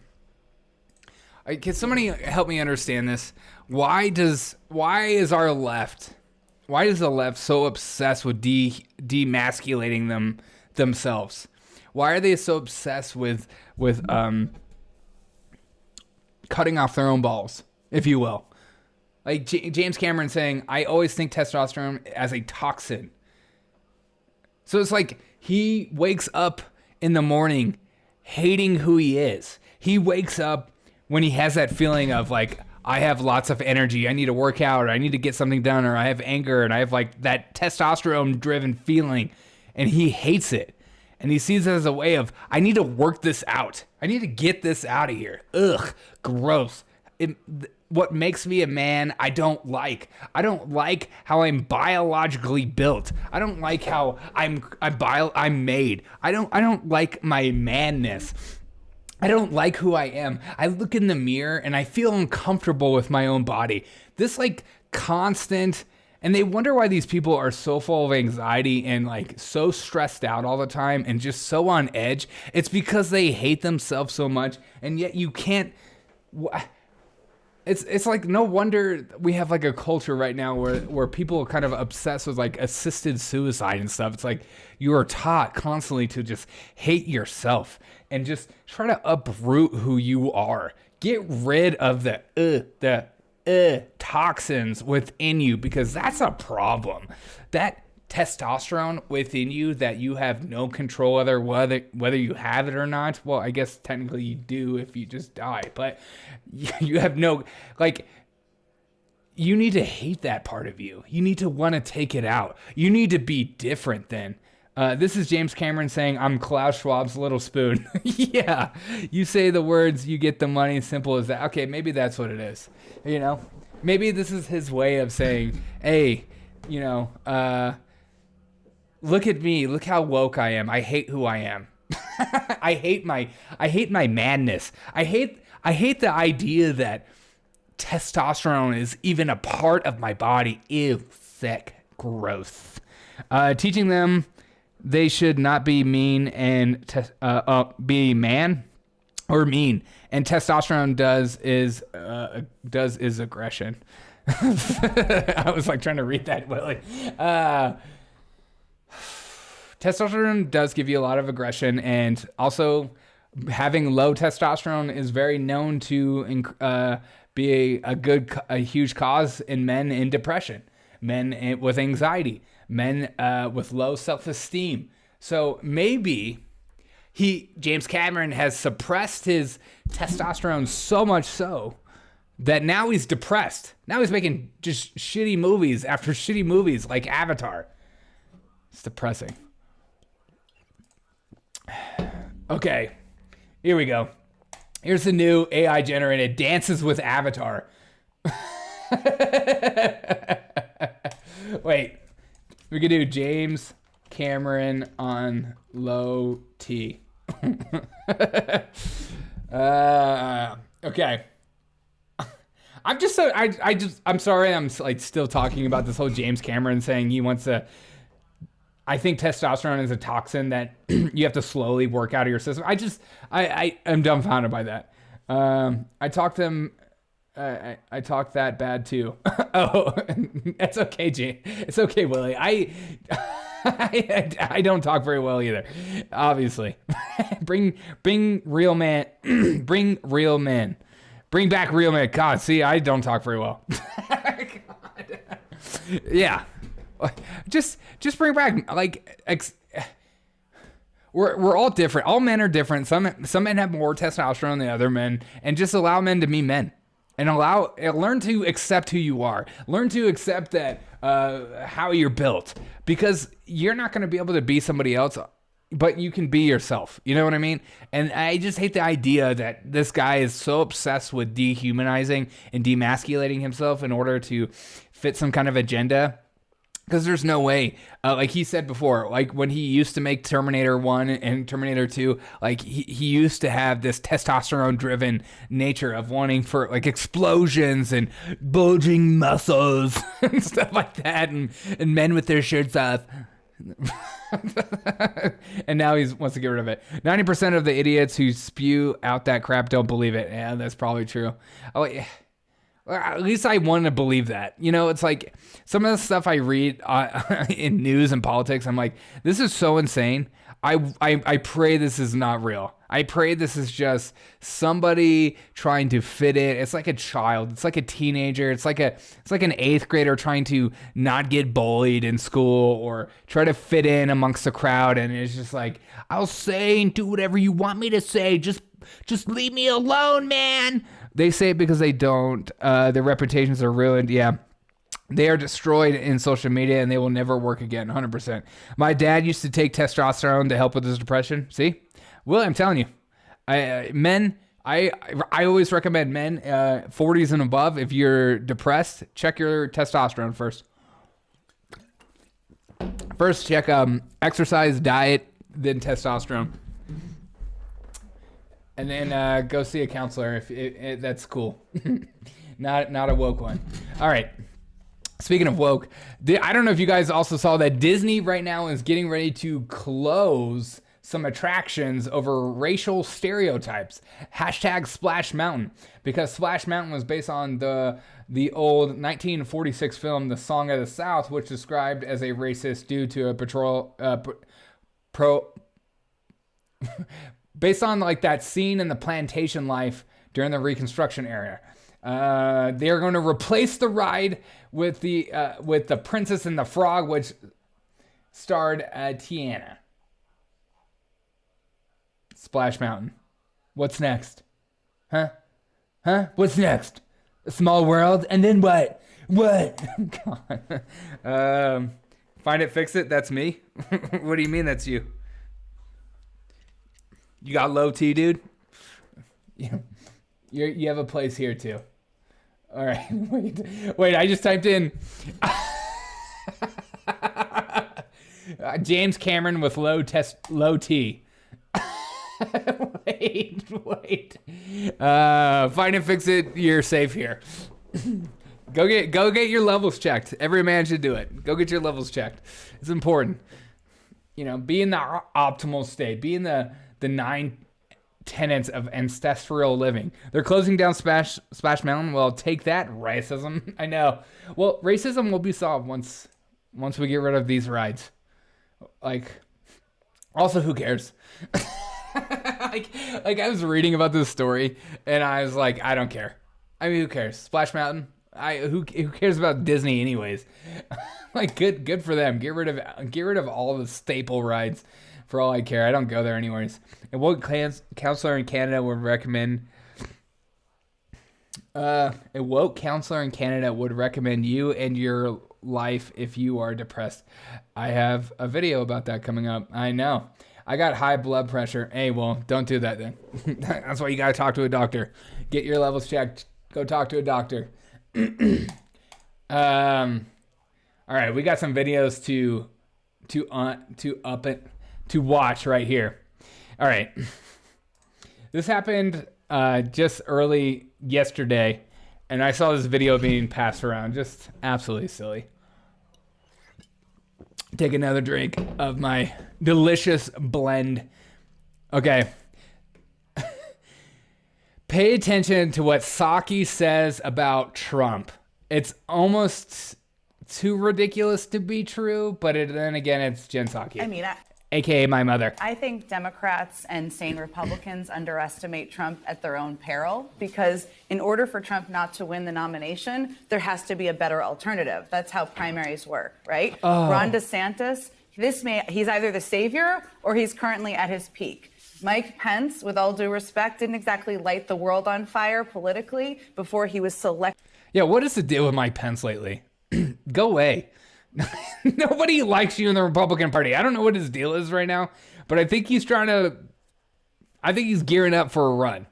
can somebody help me understand this? Why is the left so obsessed with demasculating themselves? Why are they so obsessed with cutting off their own balls, if you will? Like James Cameron saying, I always think testosterone as a toxin. So it's like he wakes up in the morning hating who he is. He wakes up when he has that feeling of like, I have lots of energy, I need to work out, or I need to get something done, or I have anger, and I have like that testosterone driven feeling, and he hates it. And he sees it as a way of, I need to work this out. I need to get this out of here. Ugh, gross. What makes me a man, I don't like. I don't like how I'm biologically built. I don't like how I'm made. I don't like my manness. I don't like who I am. I look in the mirror and I feel uncomfortable with my own body. This like constant, and they wonder why these people are so full of anxiety and like so stressed out all the time and just so on edge. It's because they hate themselves so much, and yet you can't. It's like no wonder we have like a culture right now where people are kind of obsessed with like assisted suicide and stuff. It's like you are taught constantly to just hate yourself and just try to uproot who you are. Get rid of the toxins within you, because that's a problem. That testosterone within you that you have no control over whether you have it or not. Well, I guess technically you do if you just die, but you have no, like, you need to hate that part of you. You need to want to take it out. You need to be different then. This is James Cameron saying, I'm Klaus Schwab's little spoon. Yeah, you say the words, you get the money, simple as that. Okay, maybe that's what it is. You know, maybe this is his way of saying, hey, you know, look at me. Look how woke I am. I hate who I am. I hate my madness. I hate the idea that testosterone is even a part of my body. Ew, sick, gross. Teaching them they should not be mean and be man or mean. And testosterone does is aggression. I was like trying to read that, but like, testosterone does give you a lot of aggression, and also having low testosterone is very known to be a huge cause in men in depression, men with anxiety, men with low self-esteem. So maybe James Cameron has suppressed his testosterone so much so that now he's depressed. Now he's making just shitty movies after shitty movies like Avatar. It's depressing. Okay, here we go. Here's the new AI-generated Dances with Avatar. Wait, we could do James Cameron on low T. Okay. I'm sorry. I'm like still talking about this whole James Cameron saying he wants to. I think testosterone is a toxin that you have to slowly work out of your system. I am dumbfounded by that. I talked that bad too. Oh, that's okay, Jane. It's okay, Willie. I don't talk very well either. Obviously, bring real man. Bring real men. Bring back real men. God, see, I don't talk very well. God. Yeah. Just bring back, like, we're all different. All men are different. Some men have more testosterone than other men, and just allow men to be men, and learn to accept who you are. Learn to accept that how you're built, because you're not going to be able to be somebody else, but you can be yourself. You know what I mean? And I just hate the idea that this guy is so obsessed with dehumanizing and demasculating himself in order to fit some kind of agenda. Because there's no way, like he said before, like when he used to make Terminator 1 and Terminator 2, like he used to have this testosterone-driven nature of wanting for like explosions and bulging muscles and stuff like that, and men with their shirts off. And now he wants to get rid of it. 90% of the idiots who spew out that crap don't believe it. Yeah, that's probably true. At least I want to believe that. You know, it's like some of the stuff I read in news and politics, I'm like, this is so insane. I pray this is not real. I pray this is just somebody trying to fit in. It's like a child. It's like a teenager. It's like an 8th grader trying to not get bullied in school or try to fit in amongst the crowd. And it's just like, I'll say and do whatever you want me to say. Just leave me alone, man. They say it because they don't. Their reputations are ruined. Yeah. They are destroyed in social media and they will never work again. 100%. My dad used to take testosterone to help with his depression. See? Well, I'm telling you, I always recommend men 40s and above. If you're depressed, check your testosterone first. First, check exercise, diet, then testosterone. And then go see a counselor if that's cool. Not a woke one. All right. Speaking of woke, I don't know if you guys also saw that Disney right now is getting ready to close some attractions over racial stereotypes. # Splash Mountain. Because Splash Mountain was based on the old 1946 film, The Song of the South, which described as a racist due to a based on like that scene in the plantation life during the Reconstruction era. They're going to replace the ride with the Princess and the Frog, which starred Tiana. Splash Mountain. What's next? Huh? What's next? A Small World? And then what? What? God. Find It, Fix It? That's me? What do you mean that's you? You got low T, dude? You have a place here, too. All right. Wait, I just typed in... James Cameron with low T. Wait. Find It, Fix It. You're safe here. Go get your levels checked. Every man should do it. Go get your levels checked. It's important. Be in the optimal state. Be in the 9 tenets of ancestral living. They're closing down Splash Mountain. Well, take that, racism. I know. Well, racism will be solved once we get rid of these rides. Also, who cares? like I was reading about this story and I was like, I don't care. I mean, who cares? Splash Mountain. Who cares about Disney anyways? Good for them. Get rid of all the staple rides. For all I care, I don't go there anyways. And what counselor in Canada would recommend? A woke counselor in Canada would recommend you and your life if you are depressed. I have a video about that coming up. I know. I got high blood pressure. Hey, well, don't do that then. That's why you gotta talk to a doctor. Get your levels checked. Go talk to a doctor. All right, we got some videos to watch right here. All right. This happened just early yesterday, and I saw this video being passed around. Just absolutely silly. Take another drink of my delicious blend. Okay. Pay attention to what Psaki says about Trump. It's almost too ridiculous to be true, but then again, it's Jen Psaki. I mean, AKA my mother. I think Democrats and sane Republicans underestimate Trump at their own peril, because in order for Trump not to win the nomination, there has to be a better alternative. That's how primaries work, right? Oh. Ron DeSantis, he's either the savior or he's currently at his peak. Mike Pence, with all due respect, didn't exactly light the world on fire politically before he was selected. Yeah, what is the deal with Mike Pence lately? Go away. Nobody likes you in the Republican Party. I don't know what his deal is right now, but I think he's gearing up for a run.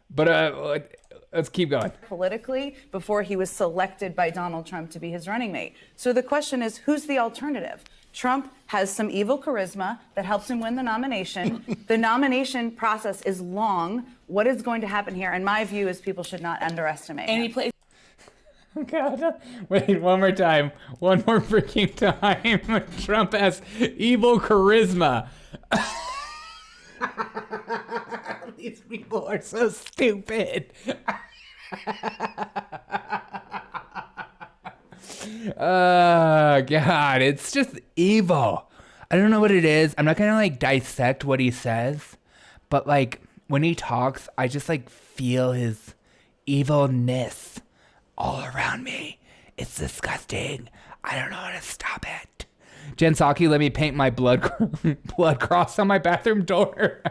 But let's keep going. Politically before he was selected by Donald Trump to be his running mate. So the question is, who's the alternative? Trump has some evil charisma that helps him win the nomination. The nomination process is long. What is going to happen here, in my view, is people should not underestimate him. God, wait, one more time. One more freaking time. Trump has evil charisma. These people are so stupid. God, it's just evil. I don't know what it is. I'm not gonna dissect what he says, but when he talks, I just feel his evilness all around me. It's disgusting. I don't know how to stop it. Jen Psaki, let me paint my blood cross on my bathroom door.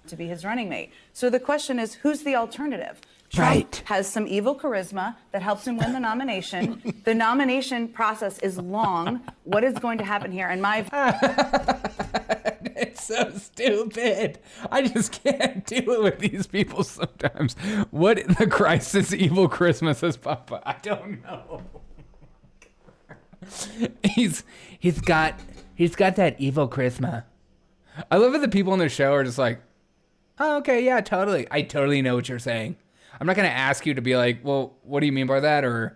To be his running mate. So the question is, who's the alternative? Trump has some evil charisma that helps him win the nomination. The nomination process is long. What is going to happen here? And my It's so stupid. I just can't deal it with these people sometimes. What in the Christ is evil charisma, says Papa? I don't know. He's got that evil charisma. I love that the people on the show are just like, oh, okay, yeah, totally. I totally know what you're saying. I'm not going to ask you to be like, well, what do you mean by that? Or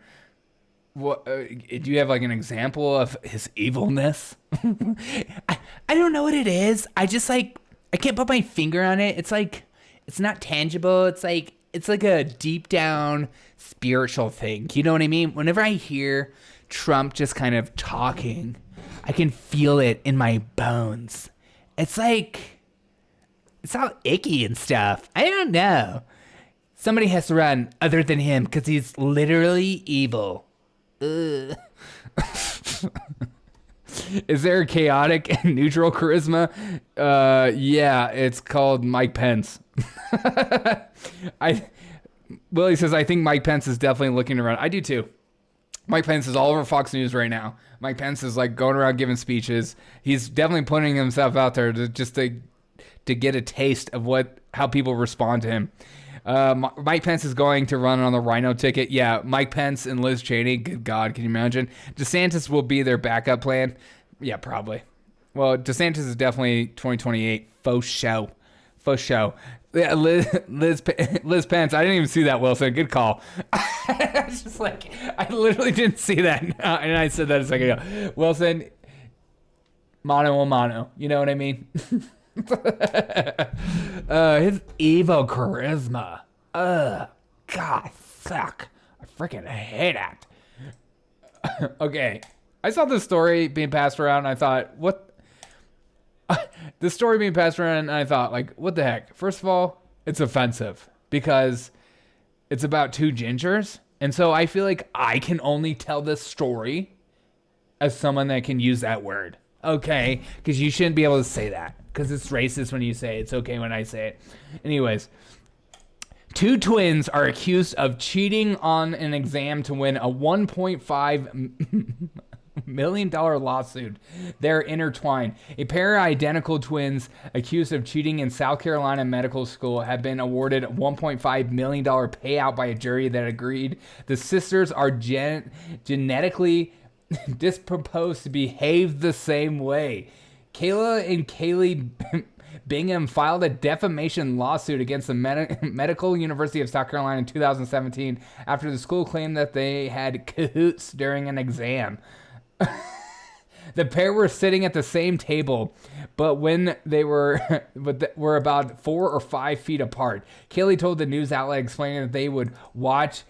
what? Do you have like an example of his evilness? I don't know what it is. I just like, I can't put my finger on it. It's like, it's not tangible. It's like a deep down spiritual thing. You know what I mean? Whenever I hear Trump just kind of talking, I can feel it in my bones. It's like, it's all icky and stuff. I don't know. Somebody has to run other than him because he's literally evil. Ugh. Is there a chaotic and neutral charisma? Yeah, it's called Mike Pence. Willie says, I think Mike Pence is definitely looking to run. I do too. Mike Pence is all over Fox News right now. Mike Pence is like going around giving speeches. He's definitely putting himself out there to get a taste of how people respond to him. Mike Pence is going to run on the Rhino ticket. Yeah, Mike Pence and Liz Cheney. Good God, can you imagine? DeSantis will be their backup plan. Yeah, probably. Well, DeSantis is definitely 2028. Faux show. Yeah, Liz Pence. I didn't even see that, Wilson. Good call. It's just like, I literally didn't see that. And I said that a second ago. Wilson, mano a mano. You know what I mean? His evil charisma. God, fuck. I freaking hate it. Okay. I saw this story being passed around and I thought, what? This story being passed around and I thought, like, what the heck? First of all, it's offensive because it's about two gingers. And so I feel like I can only tell this story as someone that can use that word. Okay? Because you shouldn't be able to say that. Because it's racist when you say it. It's okay when I say it. Anyways, two twins are accused of cheating on an exam to win a $1.5 million lawsuit. They're intertwined. A pair of identical twins accused of cheating in South Carolina medical school have been awarded a $1.5 million payout by a jury that agreed the sisters are genetically disproposed to behave the same way. Kayla and Kaylee Bingham filed a defamation lawsuit against the Medical University of South Carolina in 2017 after the school claimed that they had cahoots during an exam. The pair were sitting at the same table, but when they were about 4 or 5 feet apart. Kaylee told the news outlet, explaining that they would watch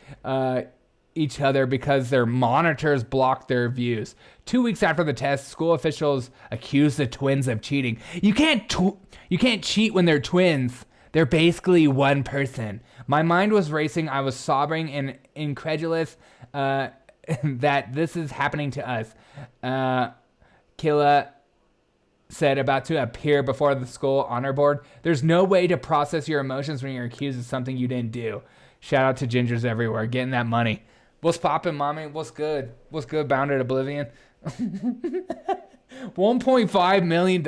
each other because their monitors blocked their views. 2 weeks after the test, school officials accused the twins of cheating. You can't cheat when they're twins. They're basically one person. My mind was racing. I was sobbing and incredulous that this is happening to us. Kayla said, about to appear before the school honor board. There's no way to process your emotions when you're accused of something you didn't do. Shout out to gingers everywhere, getting that money. What's poppin', mommy? What's good? What's good? Bounded Oblivion. $1.5 million.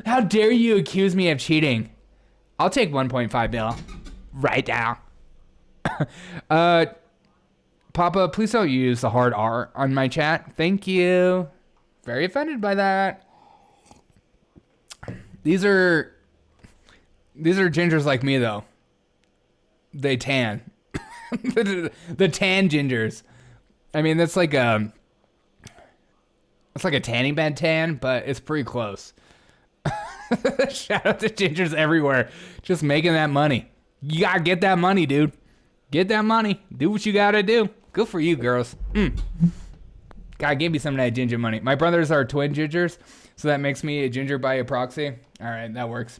How dare you accuse me of cheating? I'll take 1.5 mil right now. Papa, please don't use the hard R on my chat. Thank you. Very offended by that. These are gingers like me, though. They tan. The tan gingers. I mean, that's like a tanning bed tan, but it's pretty close. Shout out to gingers everywhere. Just making that money. You gotta get that money, dude. Get that money. Do what you gotta do. Good for you, girls. God, give me some of that ginger money. My brothers are twin gingers, so that makes me a ginger by proxy. All right, that works.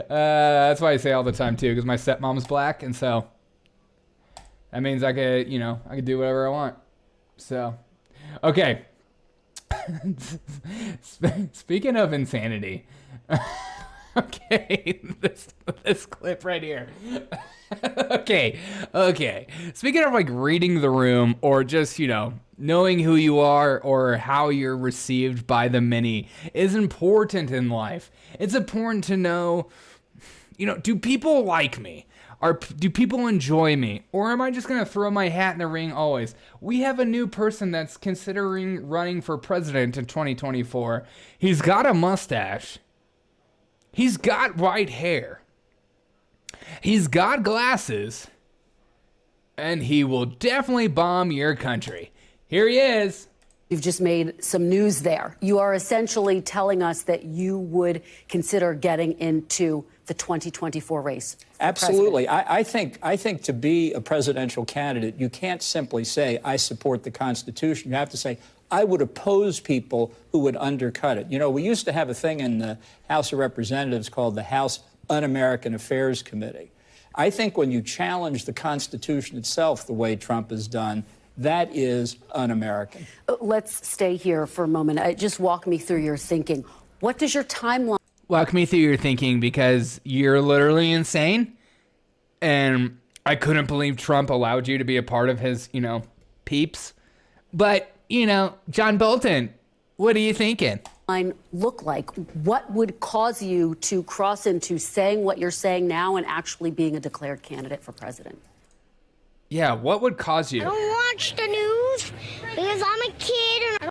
That's why I say all the time too, because my stepmom's black, and so that means I could do whatever I want. So, okay. Speaking of insanity, Okay, this clip right here. Okay. Speaking of like reading the room or just, knowing who you are or how you're received by the many is important in life. It's important to know, do people like me? Do people enjoy me? Or am I just going to throw my hat in the ring always? We have a new person that's considering running for president in 2024. He's got a mustache. He's got white hair. He's got glasses. And he will definitely bomb your country. Here he is. You've just made some news there. You are essentially telling us that you would consider getting into the 2024 race. Absolutely. I think to be a presidential candidate, you can't simply say, I support the Constitution. You have to say, I would oppose people who would undercut it. We used to have a thing in the House of Representatives called the House Un-American Affairs Committee. I think when you challenge the Constitution itself the way Trump has done, that is un-American. Let's stay here for a moment. Just walk me through your thinking. What does your timeline? Walk me through your thinking, because you're literally insane. And I couldn't believe Trump allowed you to be a part of his, peeps. But, John Bolton, what are you thinking? Look like? What would cause you to cross into saying what you're saying now and actually being a declared candidate for president? Yeah, what would cause you? I don't watch the news because I'm a kid and I don't.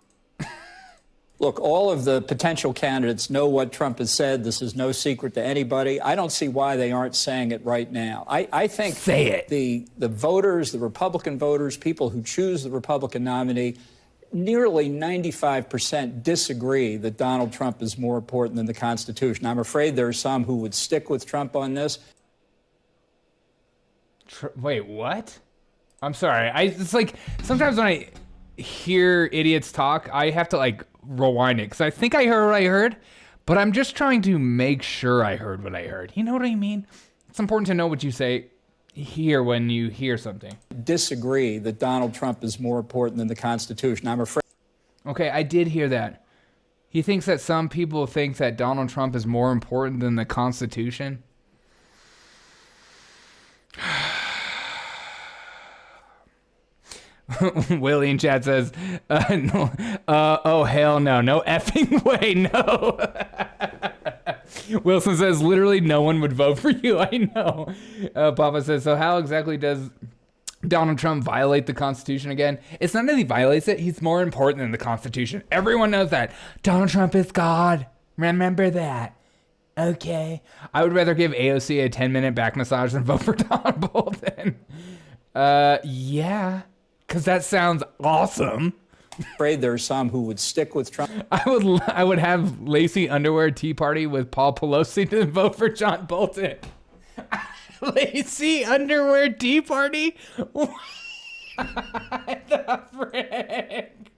Look, all of the potential candidates know what Trump has said. This is no secret to anybody. I don't see why they aren't saying it right now. I think Say it. The voters, the Republican voters, people who choose the Republican nominee, nearly 95% disagree that Donald Trump is more important than the Constitution. I'm afraid there are some who would stick with Trump on this. Wait, what? I'm sorry. It's like sometimes when I hear idiots talk, I have to rewind it because I think I heard what I heard, but I'm just trying to make sure I heard what I heard. You know what I mean? It's important to know what you say here when you hear something. Disagree that Donald Trump is more important than the Constitution. I'm afraid. Okay, I did hear that. He thinks that some people think that Donald Trump is more important than the Constitution. Willie in chat says, oh, hell no. No effing way, no. Wilson says, literally no one would vote for you. I know. Papa says, so how exactly does Donald Trump violate the Constitution again? It's not that he violates it. He's more important than the Constitution. Everyone knows that. Donald Trump is God. Remember that. Okay. I would rather give AOC a 10-minute back massage than vote for John Bolton. Yeah. Because that sounds awesome. Afraid there are some who would stick with Trump. I would have Lacy Underwear Tea Party with Paul Pelosi to vote for John Bolton. Lacy Underwear Tea Party? What the frick?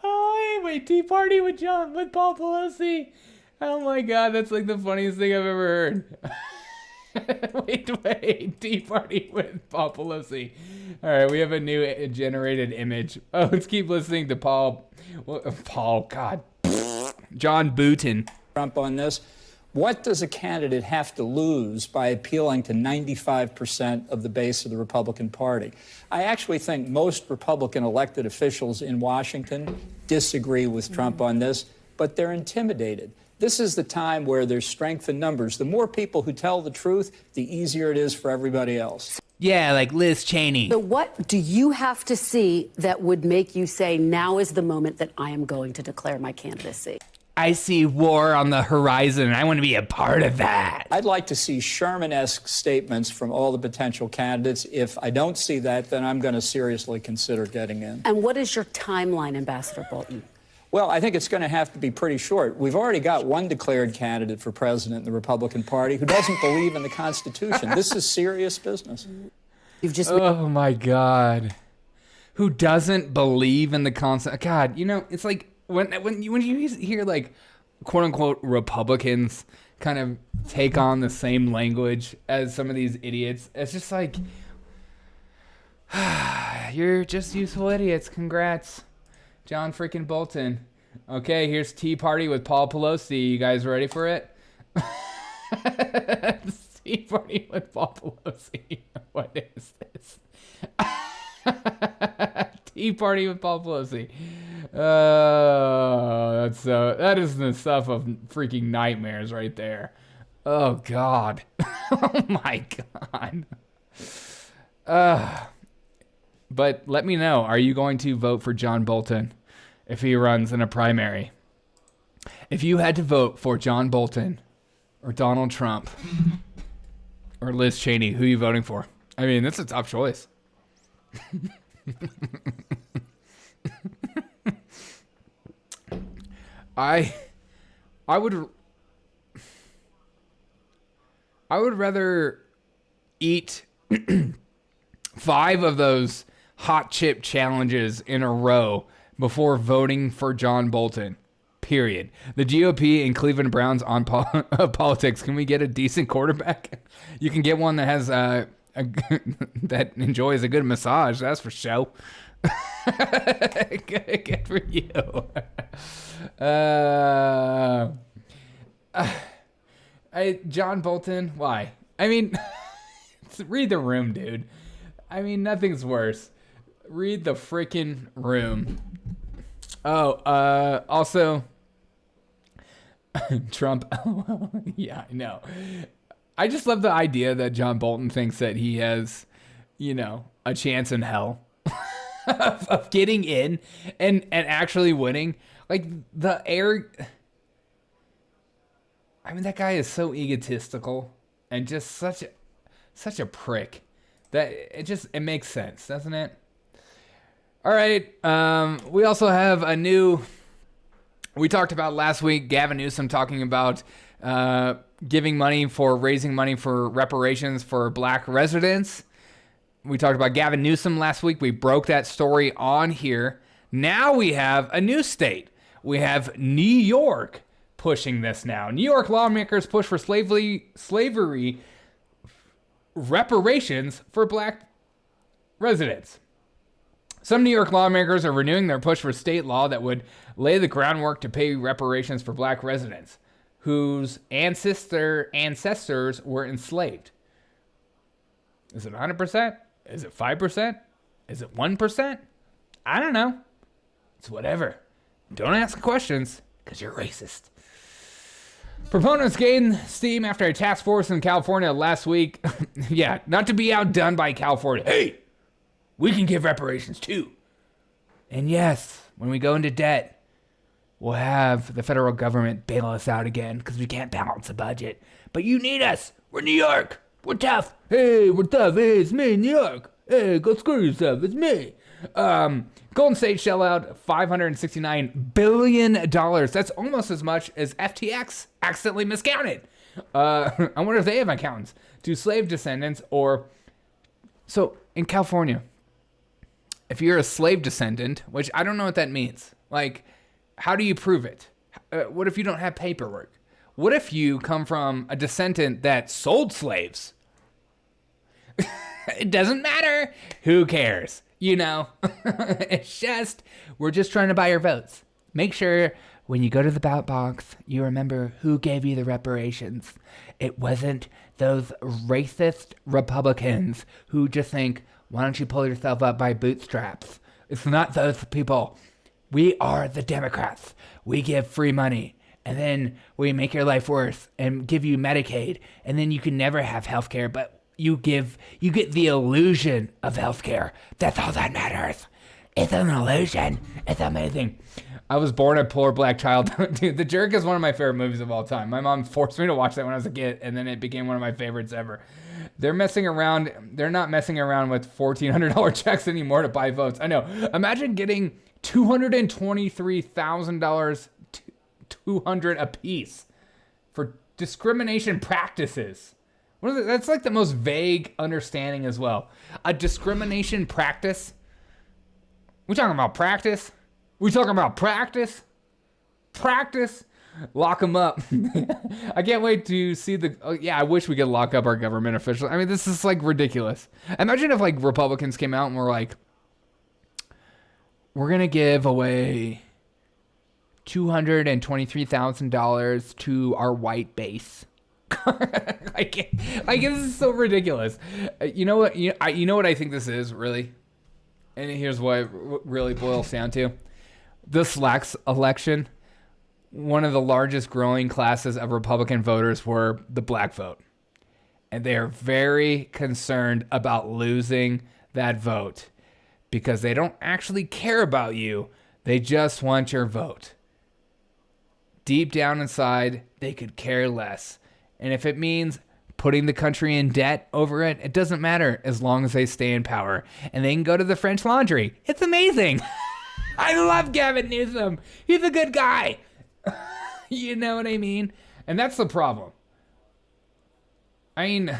Oh, wait, Tea Party with Paul Pelosi? Oh my God, that's like the funniest thing I've ever heard. Wait, Tea Party with Paul Pelosi. All right, we have a new generated image. Oh, let's keep listening to John Bolton. Trump on this. What does a candidate have to lose by appealing to 95% of the base of the Republican Party? I actually think most Republican elected officials in Washington disagree with Trump on this, but they're intimidated. This is the time where there's strength in numbers. The more people who tell the truth, the easier it is for everybody else. Yeah, like Liz Cheney. So what do you have to see that would make you say, now is the moment that I am going to declare my candidacy? I see war on the horizon, and I want to be a part of that. I'd like to see Sherman-esque statements from all the potential candidates. If I don't see that, then I'm going to seriously consider getting in. And what is your timeline, Ambassador Bolton? Well, I think it's going to have to be pretty short. We've already got one declared candidate for president in the Republican Party who doesn't believe in the Constitution. This is serious business. Oh, my God. Who doesn't believe in the Constitution? God, it's like when you hear, like, quote-unquote Republicans kind of take on the same language as some of these idiots, it's just like, you're just useful idiots. Congrats. John freaking Bolton. Okay, here's Tea Party with Paul Pelosi. You guys ready for it? Tea Party with Paul Pelosi. What is this? Tea Party with Paul Pelosi. That is the stuff of freaking nightmares right there. Oh God. Oh my God. But let me know, are you going to vote for John Bolton if he runs in a primary? If you had to vote for John Bolton or Donald Trump or Liz Cheney, who are you voting for? I mean, that's a tough choice. I would rather eat 5 of those hot chip challenges in a row before voting for John Bolton. Period. The GOP and Cleveland Browns on politics. Can we get a decent quarterback? You can get one that has that enjoys a good massage. That's for show. Good for you. John Bolton. Why? I mean, read the room, dude. I mean, nothing's worse. Read the freaking room. Oh, also, Trump. Yeah, I know. I just love the idea that John Bolton thinks that he has, a chance in hell of getting in and actually winning. Like the air. I mean, that guy is so egotistical and just such a prick that it makes sense, doesn't it? All right. We also have we talked about last week, Gavin Newsom talking about raising money for reparations for black residents. We talked about Gavin Newsom last week. We broke that story on here. Now we have a new state. We have New York pushing this now. New York lawmakers push for slavery reparations for black residents. Some New York lawmakers are renewing their push for state law that would lay the groundwork to pay reparations for black residents whose ancestors were enslaved. Is it 100%? Is it 5%? Is it 1%? I don't know. It's whatever. Don't ask questions, because you're racist. Proponents gained steam after a task force in California last week. Yeah, not to be outdone by California. Hey, we can give reparations too. And yes, when we go into debt, we'll have the federal government bail us out again because we can't balance the budget. But you need us. We're New York. We're tough. Hey, we're tough. Hey, it's me, New York. Hey, go screw yourself. It's me. Golden State shell out $569 billion. That's almost as much as FTX accidentally miscounted. I wonder if they have accountants to slave descendants or... So, in California, if you're a slave descendant, which I don't know what that means. Like, how do you prove it? What if you don't have paperwork? What if you come from a descendant that sold slaves? It doesn't matter. Who cares? It's just, we're just trying to buy your votes. Make sure when you go to the ballot box, you remember who gave you the reparations. It wasn't those racist Republicans who just think, why don't you pull yourself up by bootstraps? It's not those people. We are the Democrats. We give free money. And then we make your life worse and give you Medicaid. And then you can never have health care, but you get the illusion of healthcare. That's all that matters. It's an illusion. It's amazing. I was born a poor black child. Dude, The Jerk is one of my favorite movies of all time. My mom forced me to watch that when I was a kid, and then it became one of my favorites ever. They're not messing around with $1,400 checks anymore to buy votes. I know. Imagine getting $223,000, $200 apiece for discrimination practices. That's like the most vague understanding as well. A discrimination practice. We talking about practice? We talking about practice? Practice? Lock them up. I can't wait to see I wish we could lock up our government officials. I mean, this is like ridiculous. Imagine if like Republicans came out and were like, we're going to give away $223,000 to our white base. Like this is so ridiculous. You know what? You know what I think this is really, and here's what it really boils down to: this last election, one of the largest growing classes of Republican voters were the black vote, and they are very concerned about losing that vote because they don't actually care about you; they just want your vote. Deep down inside, they could care less. And if it means putting the country in debt over it, it doesn't matter as long as they stay in power. And they can go to the French Laundry. It's amazing. I love Gavin Newsom. He's a good guy. You know what I mean? And that's the problem. I mean,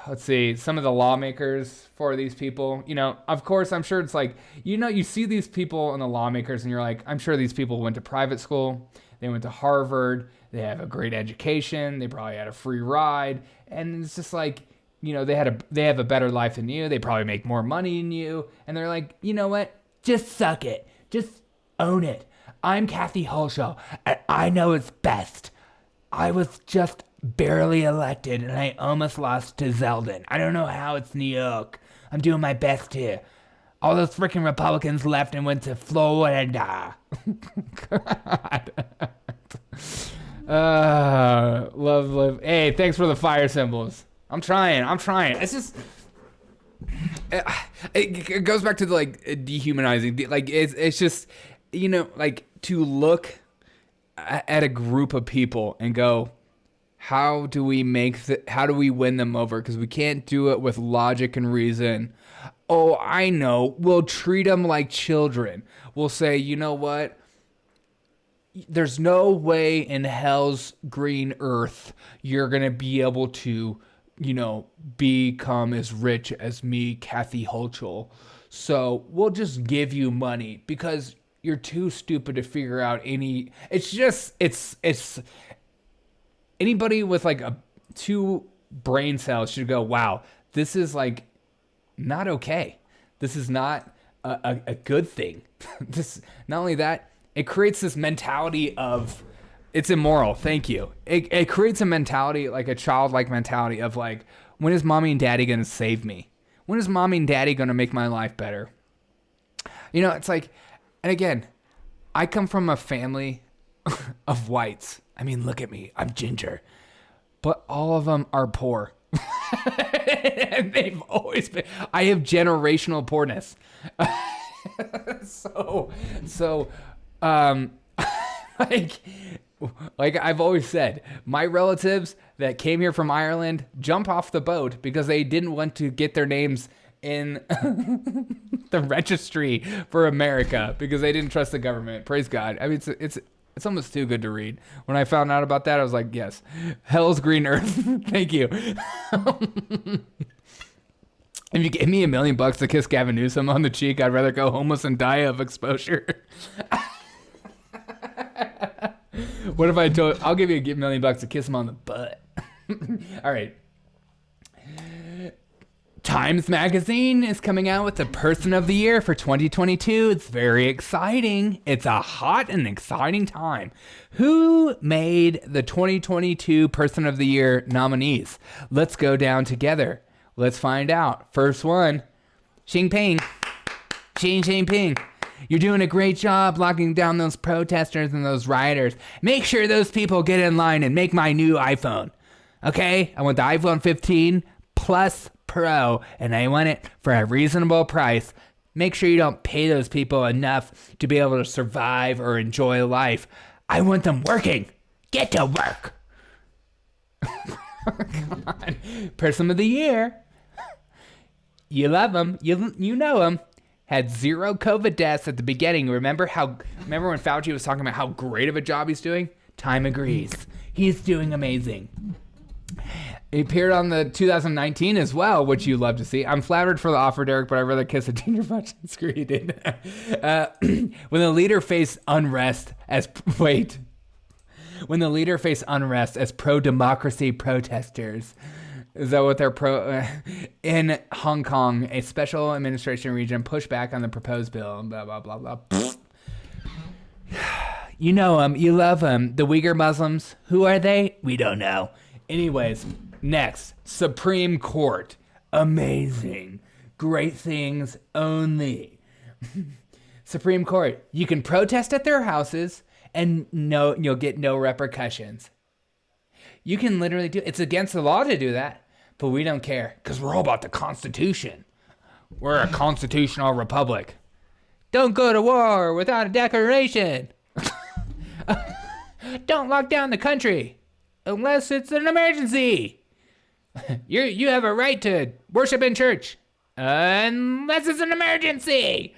let's see, some of the lawmakers for these people, you know, of course, I'm sure it's like, you know, you see these people and the lawmakers and you're like, I'm sure these people went to private school. They went to Harvard. They have a great education. They probably had a free ride. And it's just like, you know, they have a better life than you. They probably make more money than you. And they're like, you know what? Just suck it. Just own it. I'm Kathy Hochul, and I know it's best. I was just barely elected, and I almost lost to Zeldin. I don't know how it's New York. I'm doing my best here. All those freaking Republicans left and went to Florida. God. Love. Hey, thanks for the fire symbols. I'm trying. It's just, it goes back to the, like, dehumanizing. Like, it's just, you know, like, to look at a group of people and go, how do we win them over? Because we can't do it with logic and reason. Oh, I know. We'll treat them like children. We'll say, you know what? There's no way in hell's green earth you're going to be able to, you know, become as rich as me, Kathy Hochul. So we'll just give you money because you're too stupid to figure out any. It's anybody with like two brain cells should go, wow, this is like not okay. This is not a good thing. This, not only that, it creates this mentality of it's immoral. Thank you. It creates a mentality, like a childlike mentality of like, when is mommy and daddy going to save me? When is mommy and daddy going to make my life better? You know, it's like, and again, I come from a family of whites. I mean, look at me. I'm ginger. But all of them are poor. And they've always been. I have generational poorness. like I've always said, my relatives that came here from Ireland jump off the boat because they didn't want to get their names in the registry for America because they didn't trust the government. Praise God. I mean, it's almost too good to read. When I found out about that, I was like, yes, hell's green earth. Thank you. If you gave me $1 million to kiss Gavin Newsom on the cheek, I'd rather go homeless and die of exposure. What if I told, I'll give you $1 million to kiss him on the butt. All right. Times Magazine is coming out with the Person of the Year for 2022. It's very exciting. It's a hot and exciting time. Who made the 2022 Person of the Year nominees? Let's go down together. Let's find out. First one, Xi Jinping. Xi Jinping. You're doing a great job locking down those protesters and those rioters. Make sure those people get in line and make my new iPhone. Okay? I want the iPhone 15 Plus Pro, and I want it for a reasonable price. Make sure you don't pay those people enough to be able to survive or enjoy life. I want them working. Get to work. Come on. Person of the Year. You love him. You know him. Had 0 COVID deaths at the beginning. Remember when Fauci was talking about how great of a job he's doing? Time agrees. He's doing amazing. He appeared on the 2019 as well, which you love to see. I'm flattered for the offer, Derek, but I'd rather kiss a ginger butt than screw you did. When the leader faced unrest as pro-democracy protesters. Is that what they're in Hong Kong, a special administration region pushed back on the proposed bill, blah, blah, blah, blah. You know them. You love them. The Uyghur Muslims. Who are they? We don't know. Anyways, next. Supreme Court. Amazing. Great things only. Supreme Court. You can protest at their houses and you'll get no repercussions. You can literally it's against the law to do that, but we don't care because we're all about the Constitution. We're a constitutional republic. Don't go to war without a declaration. Don't lock down the country unless it's an emergency. You have a right to worship in church unless it's an emergency.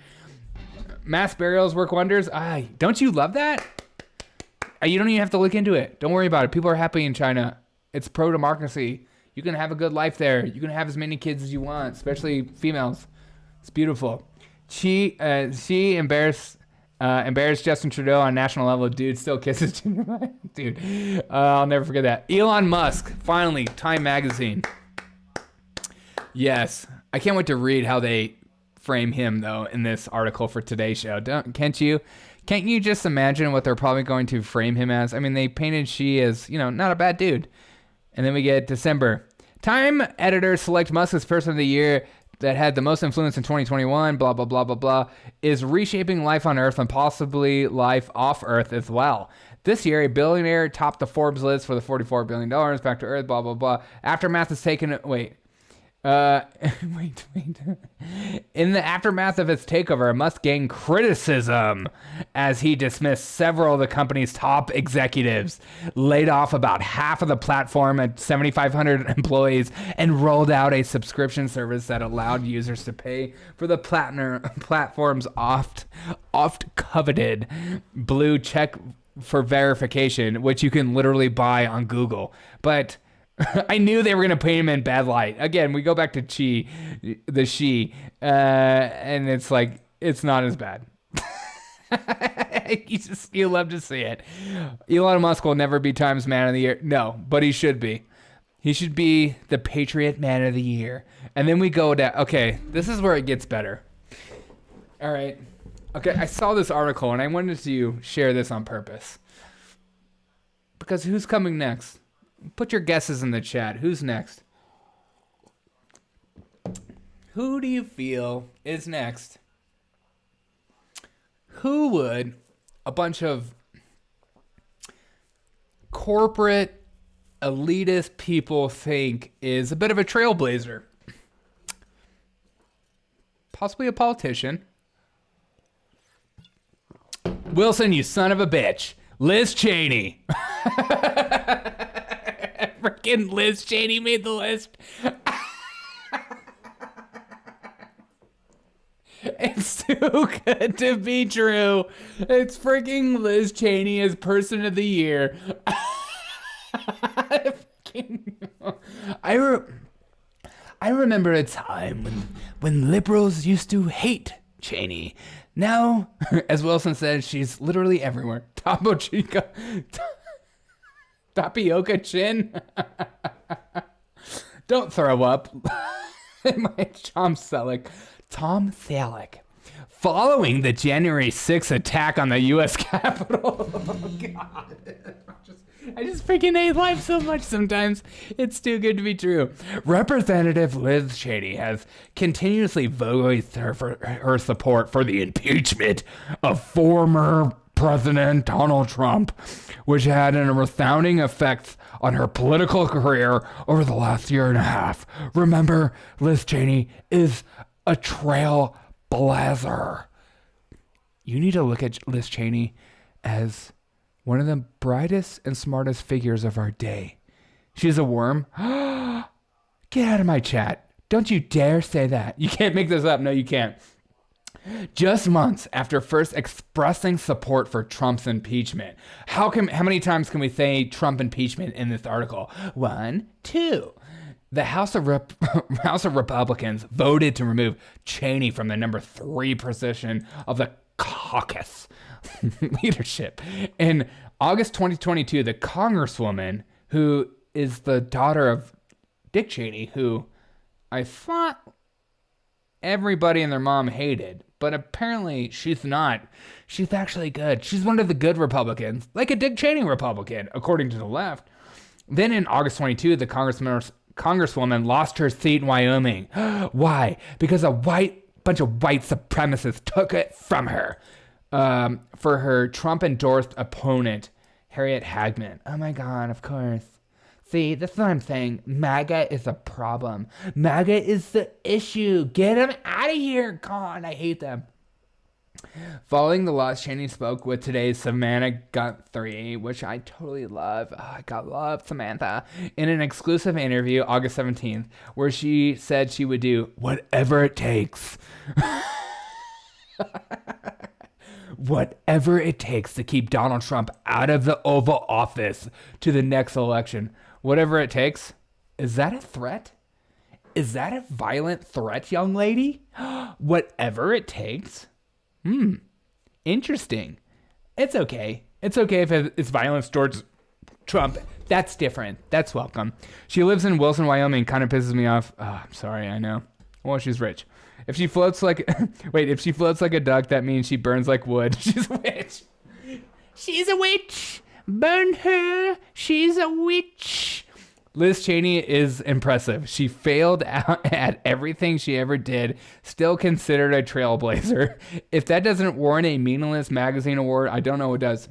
Mass burials work wonders. Don't you love that? You don't even have to look into it. Don't worry about it. People are happy in China. It's pro-democracy. You can have a good life there. You can have as many kids as you want, especially females. It's beautiful. She embarrassed Justin Trudeau on national level. Dude still kisses. Dude, I'll never forget that. Elon Musk, finally, Time Magazine. Yes, I can't wait to read how they frame him though in this article for today's show. Can't you? Can't you just imagine what they're probably going to frame him as? I mean, they painted Xi as, not a bad dude. And then we get December. Time editors select Musk as person of the year that had the most influence in 2021, blah, blah, blah, blah, blah, is reshaping life on Earth and possibly life off Earth as well. This year, a billionaire topped the Forbes list for the $44 billion back to Earth, blah, blah, blah. Aftermath is taken... Wait. In the aftermath of its takeover, Musk gained criticism as he dismissed several of the company's top executives, laid off about half of the platform at 7,500 employees, and rolled out a subscription service that allowed users to pay for the platform's oft coveted blue check for verification, which you can literally buy on Google. But I knew they were going to paint him in bad light. Again, we go back to Xi, and it's like, it's not as bad. You love to see it. Elon Musk will never be Time's Man of the Year. No, but he should be. He should be the Patriot Man of the Year. And then we go down. Okay, this is where it gets better. All right. Okay, I saw this article, and I wanted to share this on purpose. Because who's coming next? Put your guesses in the chat. Who's next? Who do you feel is next? Who would a bunch of corporate elitist people think is a bit of a trailblazer? Possibly a politician. Wilson, you son of a bitch. Liz Cheney. Freaking Liz Cheney made the list. It's too good to be true. It's freaking Liz Cheney as person of the year. I remember a time when liberals used to hate Cheney. Now, as Wilson said, she's literally everywhere. Tapioca chin. Don't throw up. My Tom Selleck. Following the January 6th attack on the U.S. Capitol. Oh, God. I just freaking hate life so much sometimes. It's too good to be true. Representative Liz Cheney has continuously voiced her support for the impeachment of former President Donald Trump, which had a resounding effect on her political career over the last year and a half. Remember, Liz Cheney is a trailblazer. You need to look at Liz Cheney as one of the brightest and smartest figures of our day. She's a worm. Get out of my chat. Don't you dare say that. You can't make this up. No, you can't. Just months after first expressing support for Trump's impeachment. How many times can we say Trump impeachment in this article? 1, 2. The House of Republicans voted to remove Cheney from the number 3 position of the caucus leadership. In August 2022, the Congresswoman, who is the daughter of Dick Cheney, who I thought everybody and their mom hated. But apparently she's not. She's actually good. She's one of the good Republicans, like a Dick Cheney Republican, according to the left. Then in August 22, the congresswoman lost her seat in Wyoming. Why? Because a bunch of white supremacists took it from her for her Trump-endorsed opponent, Harriet Hagman. Oh my God, of course. See, that's what I'm saying. MAGA is a problem. MAGA is the issue. Get them out of here. God, I hate them. Following the loss, Cheney spoke with today's Savannah Guthrie, which I totally love. Oh, I got love Samantha. In an exclusive interview, August 17th, where she said she would do whatever it takes. Whatever it takes to keep Donald Trump out of the Oval Office to the next election. Whatever it takes. Is that a threat? Is that a violent threat, young lady? Whatever it takes? Interesting. It's okay. It's okay if it's violence towards Trump. That's different. That's welcome. She lives in Wilson, Wyoming. Kind of pisses me off. Oh, I'm sorry. I know. Well, she's rich. If she floats like... Wait, if she floats like a duck, that means she burns like wood. She's a witch. She's a witch. Burn her. She's a witch. Liz Cheney is impressive. She failed out at everything she ever did, still considered a trailblazer. If that doesn't warrant a meaningless magazine award, I don't know what does.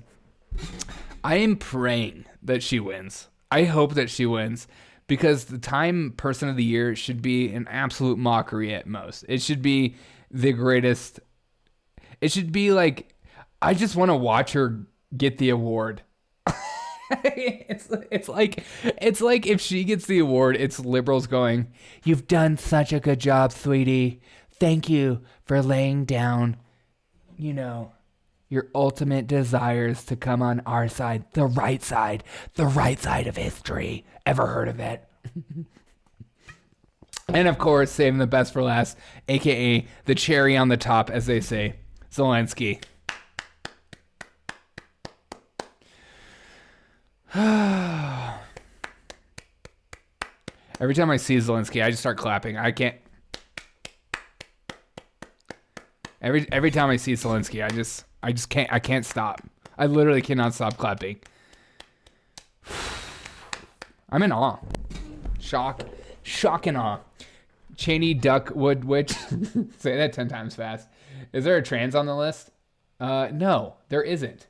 I am praying that she wins. I hope that she wins because the Time Person of the Year should be an absolute mockery at most. It should be the greatest. It should be like, I just want to watch her get the award. It's like if she gets the award, it's liberals going, "You've done such a good job, sweetie. Thank you for laying down, your ultimate desires to come on our side, the right side of history." Ever heard of it? And of course, saving the best for last, aka the cherry on the top, as they say, Zelensky. Every time I see Zelensky, I just start clapping. I can't. Every time I see Zelensky, I just can't. I can't stop. I literally cannot stop clapping. I'm in awe, shock and awe. Cheney Duckwood Witch. Say that 10 times fast. Is there a trans on the list? No, there isn't.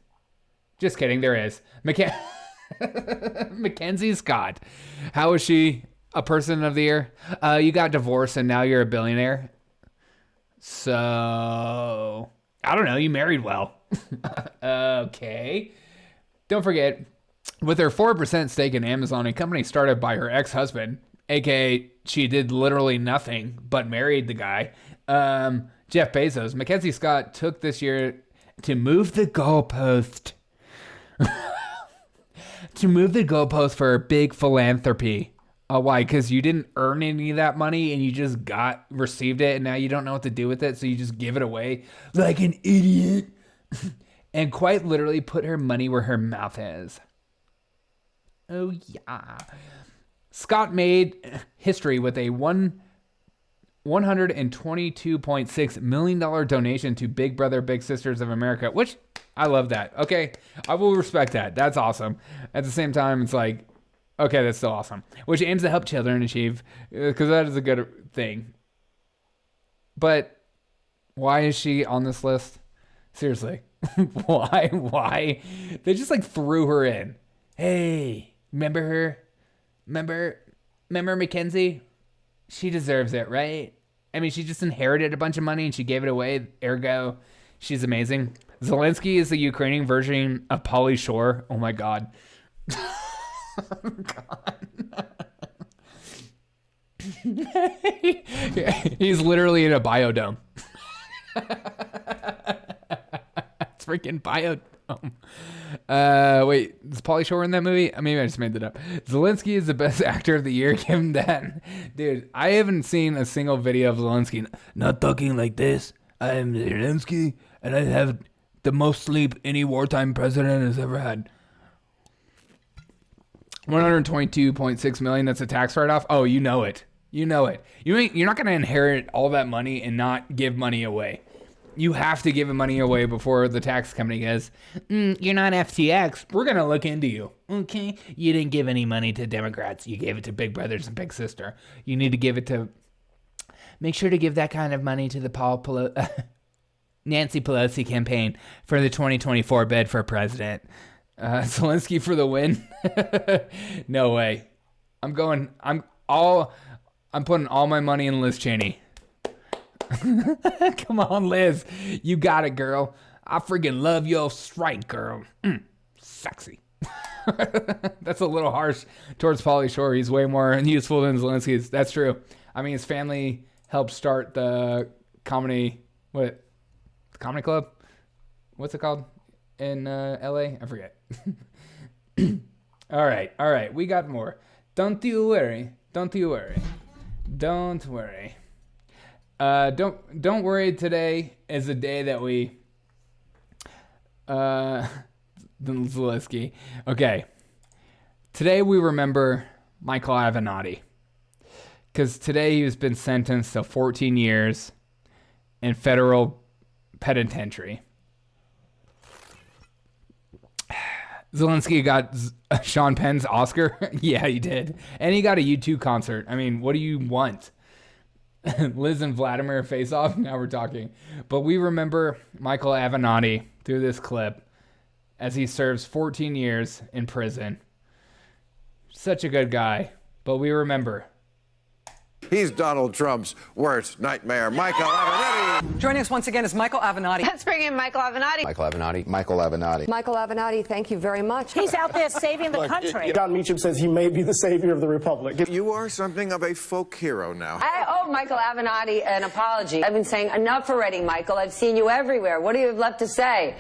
Just kidding. There is. Mackenzie Scott. How is she a person of the year? You got divorced and now you're a billionaire. So, I don't know. You married well. Okay. Don't forget, with her 4% stake in Amazon, a company started by her ex-husband, aka she did literally nothing but married the guy, Jeff Bezos, Mackenzie Scott took this year to move the goalpost. To move the goalpost for big philanthropy. Why? Because you didn't earn any of that money and you just received it and now you don't know what to do with it, so you just give it away like an idiot. And quite literally put her money where her mouth is. Oh yeah. Scott made history with a $122.6 million donation to Big Brother Big Sisters of America, which I love that. Okay, I will respect that. That's awesome. At the same time, it's like, okay, that's still awesome. Which aims to help children achieve, because that is a good thing. But why is she on this list? Seriously. Why? They just like threw her in. Hey, remember her? Remember Mackenzie? She deserves it, right? I mean, she just inherited a bunch of money and she gave it away. Ergo, she's amazing. Zelensky is the Ukrainian version of Pauly Shore. Oh my God. He's literally in a biodome. It's freaking biodome. Wait, is Pauly Shore in that movie? Maybe I just made that up. Zelensky is the best actor of the year. Give him that. Dude, I haven't seen a single video of Zelensky not talking like this. I am Zelensky, and I have the most sleep any wartime president has ever had. $122.6 million, that's a tax write-off? Oh, you know it. You know it. You're not going to inherit all that money and not give money away. You have to give money away before the tax company goes, you're not FTX. We're going to look into you. Okay? You didn't give any money to Democrats. You gave it to Big Brothers and Big Sister. You need to give it to... Make sure to give that kind of money to the Nancy Pelosi campaign for the 2024 bid for president. Zelensky for the win? No way. I'm putting all my money in Liz Cheney. Come on, Liz. You got it, girl. I freaking love your strike, girl. Sexy. That's a little harsh towards Pauly Shore. He's way more useful than Zelensky. That's true. I mean, his family helped start the comedy club? What's it called in LA? I forget. All right. We got more. Don't you worry. Don't worry. Don't worry. Today is a day that we Zelensky. Okay. Today we remember Michael Avenatti. Because today he's been sentenced to 14 years in federal penitentiary. Zelensky got Sean Penn's Oscar. Yeah, he did. And he got a U2 concert. I mean, what do you want? Liz and Vladimir face off. Now we're talking. But we remember Michael Avenatti through this clip as he serves 14 years in prison. Such a good guy. But we remember. He's Donald Trump's worst nightmare. Michael Avenatti. Joining us once again is Michael Avenatti. Let's bring in Michael Avenatti. Michael Avenatti. Michael Avenatti. Michael Avenatti, thank you very much. He's out there saving the country. John Meacham says he may be the savior of the republic. You are something of a folk hero now. I owe Michael Avenatti an apology. I've been saying enough already, Michael. I've seen you everywhere. What do you have left to say?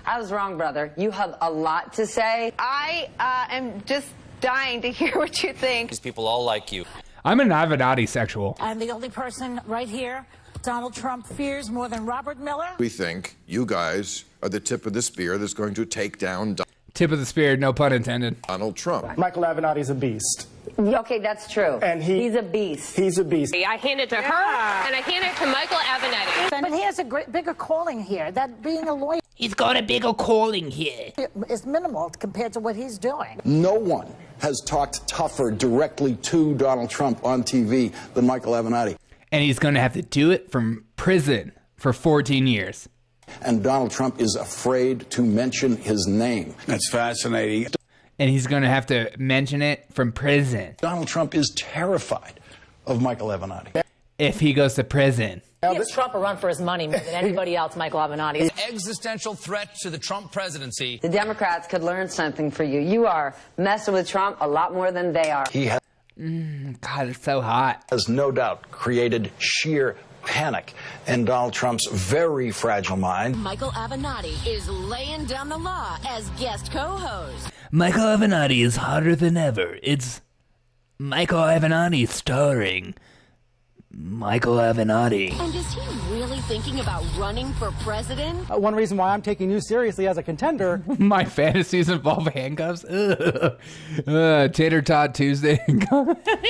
I was wrong, brother. You have a lot to say. I am just dying to hear what you think. These people all like you. I'm an Avenatti sexual. I'm the only person right here Donald Trump fears more than Robert Miller. We think you guys are the tip of the spear that's going to take down Tip of the spear, no pun intended. Donald Trump. Michael Avenatti's a beast. Okay, that's true. And he's a beast. He's a beast. I hand it to her, and I hand it to Michael Avenatti. But he has a bigger calling here. That being a lawyer. He's got a bigger calling here. Is minimal compared to what he's doing. No one has talked tougher directly to Donald Trump on TV than Michael Avenatti. And he's going to have to do it from prison for 14 years. And Donald Trump is afraid to mention his name. That's fascinating. And he's going to have to mention it from prison. Donald Trump is terrified of Michael Avenatti. If he goes to prison. He gives Trump a run for his money more than anybody else, Michael Avenatti. An existential threat to the Trump presidency. The Democrats could learn something from you. You are messing with Trump a lot more than they are. He has, God, it's so hot. has no doubt created sheer panic in Donald Trump's very fragile mind. Michael Avenatti is laying down the law as guest co-host. Michael Avenatti is hotter than ever. It's Michael Avenatti starring Michael Avenatti. And is he really thinking about running for president? One reason why I'm taking you seriously as a contender. My fantasies involve handcuffs. Tater Tot Tuesday.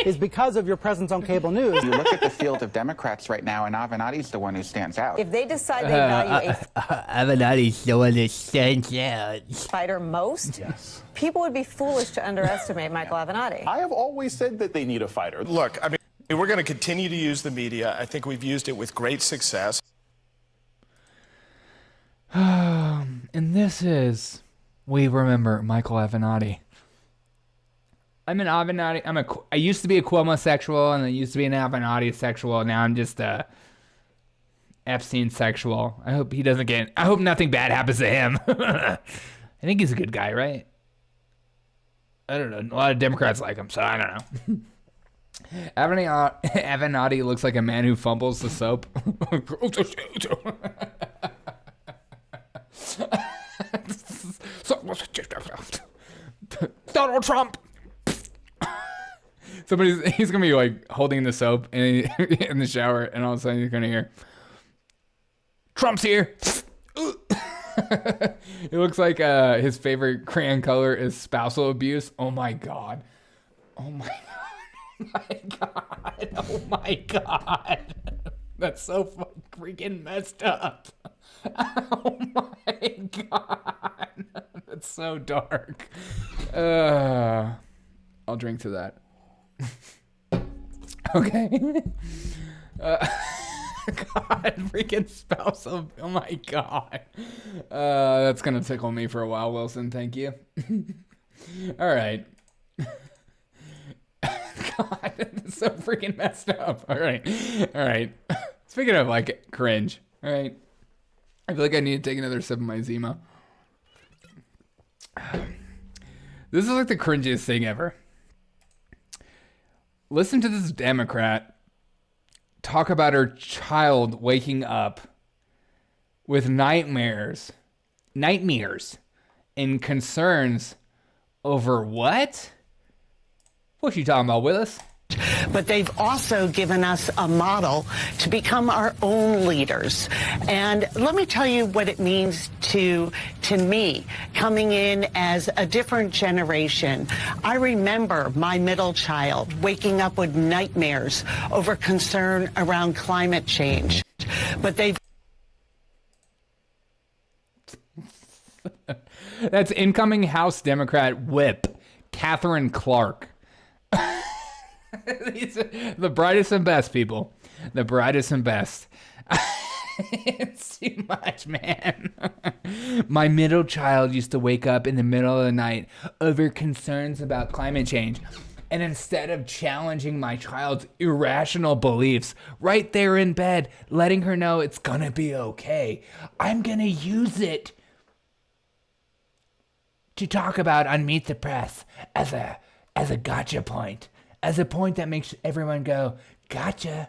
is because of your presence on cable news. You look at the field of Democrats right now, and Avenatti's the one who stands out. If they decide they value Avenatti's the one that stands out. fighter most, Yes. people would be foolish to underestimate Michael Avenatti. I have always said that they need a fighter. Look, I mean, we're going to continue to use the media. I think we've used it with great success. And this is, we remember Michael Avenatti. I'm an Avenatti. I used to be a Cuomo sexual, and I used to be an Avenatti sexual. Now I'm just a Epstein sexual. I hope nothing bad happens to him. I think he's a good guy, right? I don't know. A lot of Democrats like him, so I don't know. Avenatti looks like a man who fumbles the soap. Donald Trump. He's gonna be like holding the soap in the shower, and all of a sudden you're gonna hear Trump's here. It looks like his favorite crayon color is spousal abuse. Oh my god. Oh my god. my God. Oh my God. That's so freaking messed up. Oh my God. That's so dark. I'll drink to that. Okay. God, freaking spouse of, oh my God. That's gonna tickle me for a while, Wilson. Thank you. All right. God, it's so freaking messed up. All right. Speaking of like cringe, all right. I feel like I need to take another sip of my Zima. This is like the cringiest thing ever. Listen to this Democrat talk about her child waking up with nightmares and concerns over what? What you talking about, Willis? But they've also given us a model to become our own leaders. And let me tell you what it means to me, coming in as a different generation. I remember my middle child waking up with nightmares over concern around climate change. But they've... That's incoming House Democrat whip, Katherine Clark. These are the brightest and best, people. The brightest and best. It's too much, man. My middle child used to wake up in the middle of the night over concerns about climate change. And instead of challenging my child's irrational beliefs right there in bed, letting her know it's gonna be okay, I'm gonna use it to talk about on Meet the Press as a gotcha point. As a point that makes everyone go, gotcha.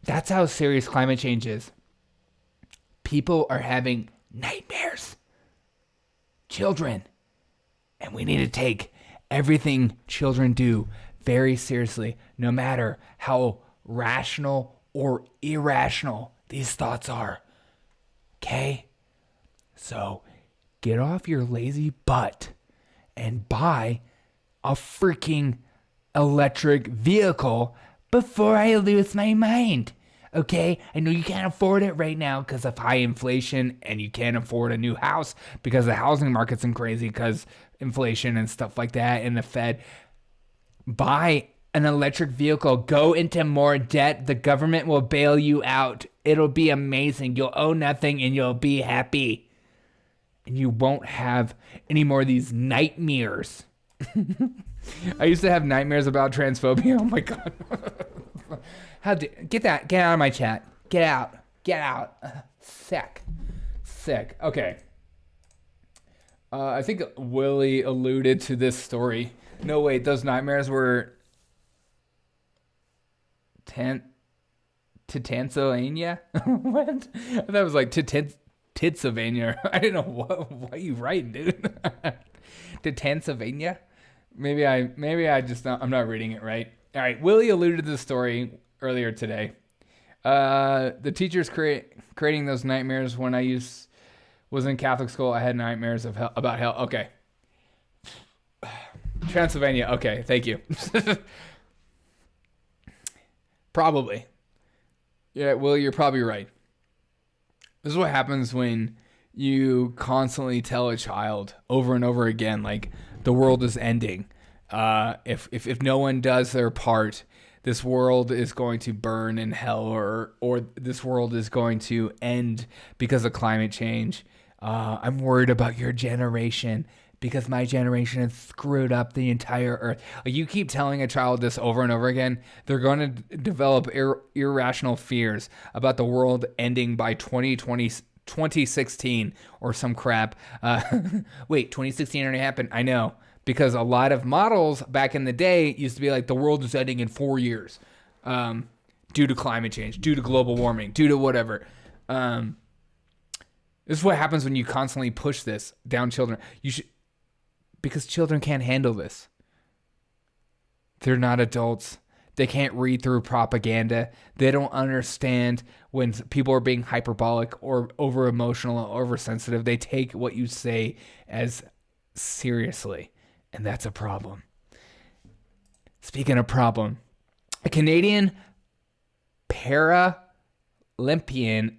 That's how serious climate change is. People are having nightmares. Children. And we need to take everything children do very seriously, no matter how rational or irrational these thoughts are. Okay? So get off your lazy butt and buy a freaking electric vehicle before I lose my mind. Okay? I know you can't afford it right now because of high inflation, and you can't afford a new house because the housing market's in crazy because inflation and stuff like that, and the Fed. Buy an electric vehicle. Go into more debt. The government will bail you out. It'll be amazing. You'll owe nothing and you'll be happy. And you won't have any more of these nightmares. I used to have nightmares about transphobia. Oh my God. Get out of my chat. Get out. Sick. Okay. I think Willie alluded to this story. No, wait, those nightmares were Titansylvania? What? I thought it was like Titsylvania. I didn't know what you writing, dude. Titansylvania? Maybe I just I'm not reading it right. All right, Willie alluded to the story earlier today. The teachers creating those nightmares when I was in Catholic school. I had nightmares about hell. Okay. Transylvania. Okay, thank you. Probably. Yeah, Willie, you're probably right. This is what happens when you constantly tell a child over and over again, like, the world is ending. If no one does their part, this world is going to burn in hell, or this world is going to end because of climate change. I'm worried about your generation because my generation has screwed up the entire earth. Like, you keep telling a child this over and over again, they're going to develop irrational fears about the world ending by 2016 or some crap. Wait, 2016 already happened? I know. Because a lot of models back in the day used to be like, the world is ending in 4 years due to climate change, due to global warming, due to whatever. This is what happens when you constantly push this down children. Because children can't handle this. They're not adults. They can't read through propaganda. They don't understand when people are being hyperbolic or over-emotional or oversensitive. They take what you say as seriously. And that's a problem. Speaking of problem, a Canadian Paralympian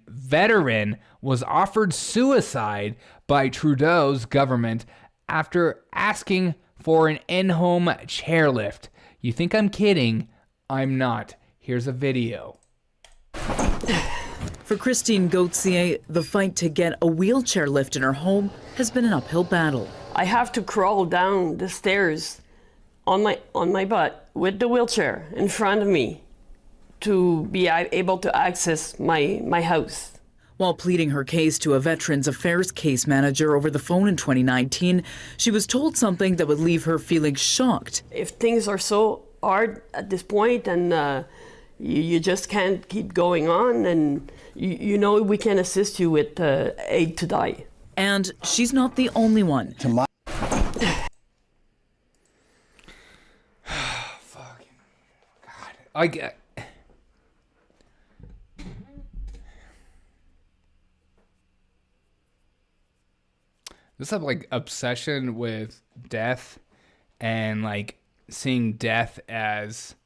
veteran was offered suicide by Trudeau's government after asking for an in-home chairlift. You think I'm kidding? I'm not. Here's a video. For Christine Gauthier, the fight to get a wheelchair lift in her home has been an uphill battle. I have to crawl down the stairs on my butt with the wheelchair in front of me to be able to access my house. While pleading her case to a Veterans Affairs case manager over the phone in 2019, she was told something that would leave her feeling shocked. If things are so hard at this point and you just can't keep going on, and you know we can assist you with aid to die. And she's not the only one. This obsession with death and seeing death as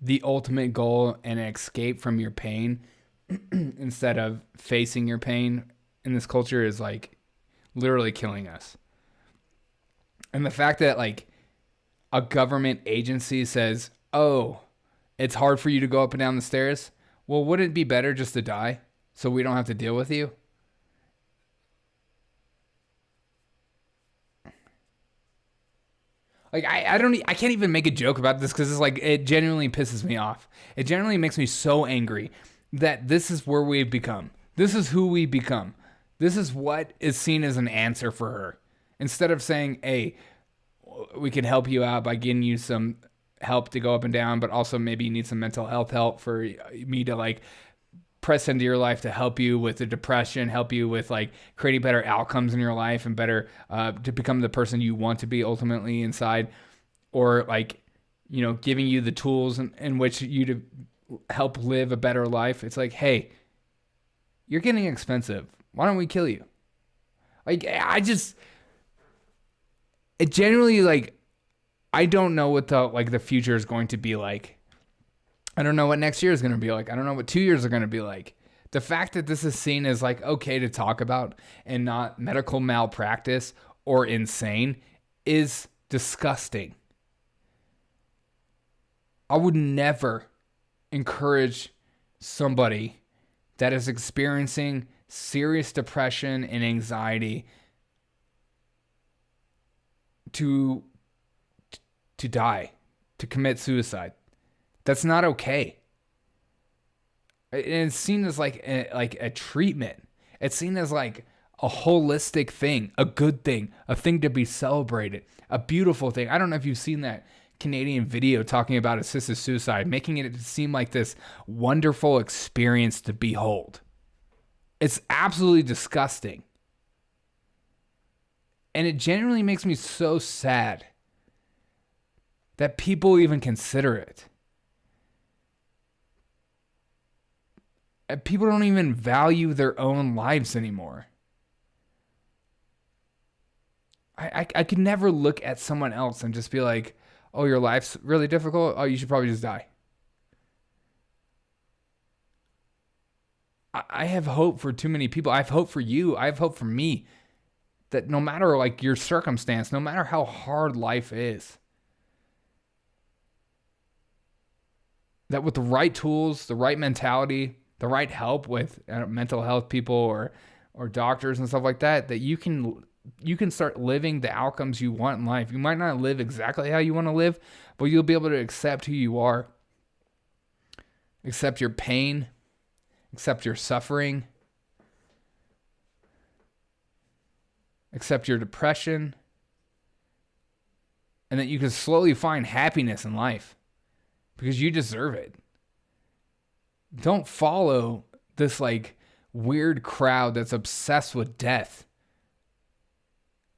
the ultimate goal and an escape from your pain instead of facing your pain in this culture is literally killing us. And the fact that a government agency says, oh, it's hard for you to go up and down the stairs. Well, wouldn't it be better just to die so we don't have to deal with you? I can't even make a joke about this because it genuinely pisses me off. It genuinely makes me so angry that this is where we've become. This is who we become. This is what is seen as an answer for her. Instead of saying, hey, we can help you out by getting you some help to go up and down, but also maybe you need some mental health help for me to press into your life to help you with the depression, help you with creating better outcomes in your life and better to become the person you want to be ultimately inside, or giving you the tools in which you to help live a better life. It's hey, you're getting expensive. Why don't we kill you? It genuinely I don't know what the future is going to be like. I don't know what next year is going to be like. I don't know what 2 years are going to be like. The fact that this is seen as okay to talk about and not medical malpractice or insane is disgusting. I would never encourage somebody that is experiencing serious depression and anxiety to die, to commit suicide. That's not okay. And it's seen as a treatment. It's seen as a holistic thing, a good thing, a thing to be celebrated, a beautiful thing. I don't know if you've seen that Canadian video talking about assisted suicide, making it seem like this wonderful experience to behold. It's absolutely disgusting. And it genuinely makes me so sad that people even consider it. People don't even value their own lives anymore. I could never look at someone else and just be oh, your life's really difficult? Oh, you should probably just die. I have hope for too many people. I have hope for you. I have hope for me. That no matter your circumstance, no matter how hard life is, that with the right tools, the right mentality, the right help with mental health people or doctors and stuff like that, that you can start living the outcomes you want in life. You might not live exactly how you want to live, but you'll be able to accept who you are, accept your pain, accept your suffering, accept your depression, and that you can slowly find happiness in life because you deserve it. Don't follow this weird crowd that's obsessed with death.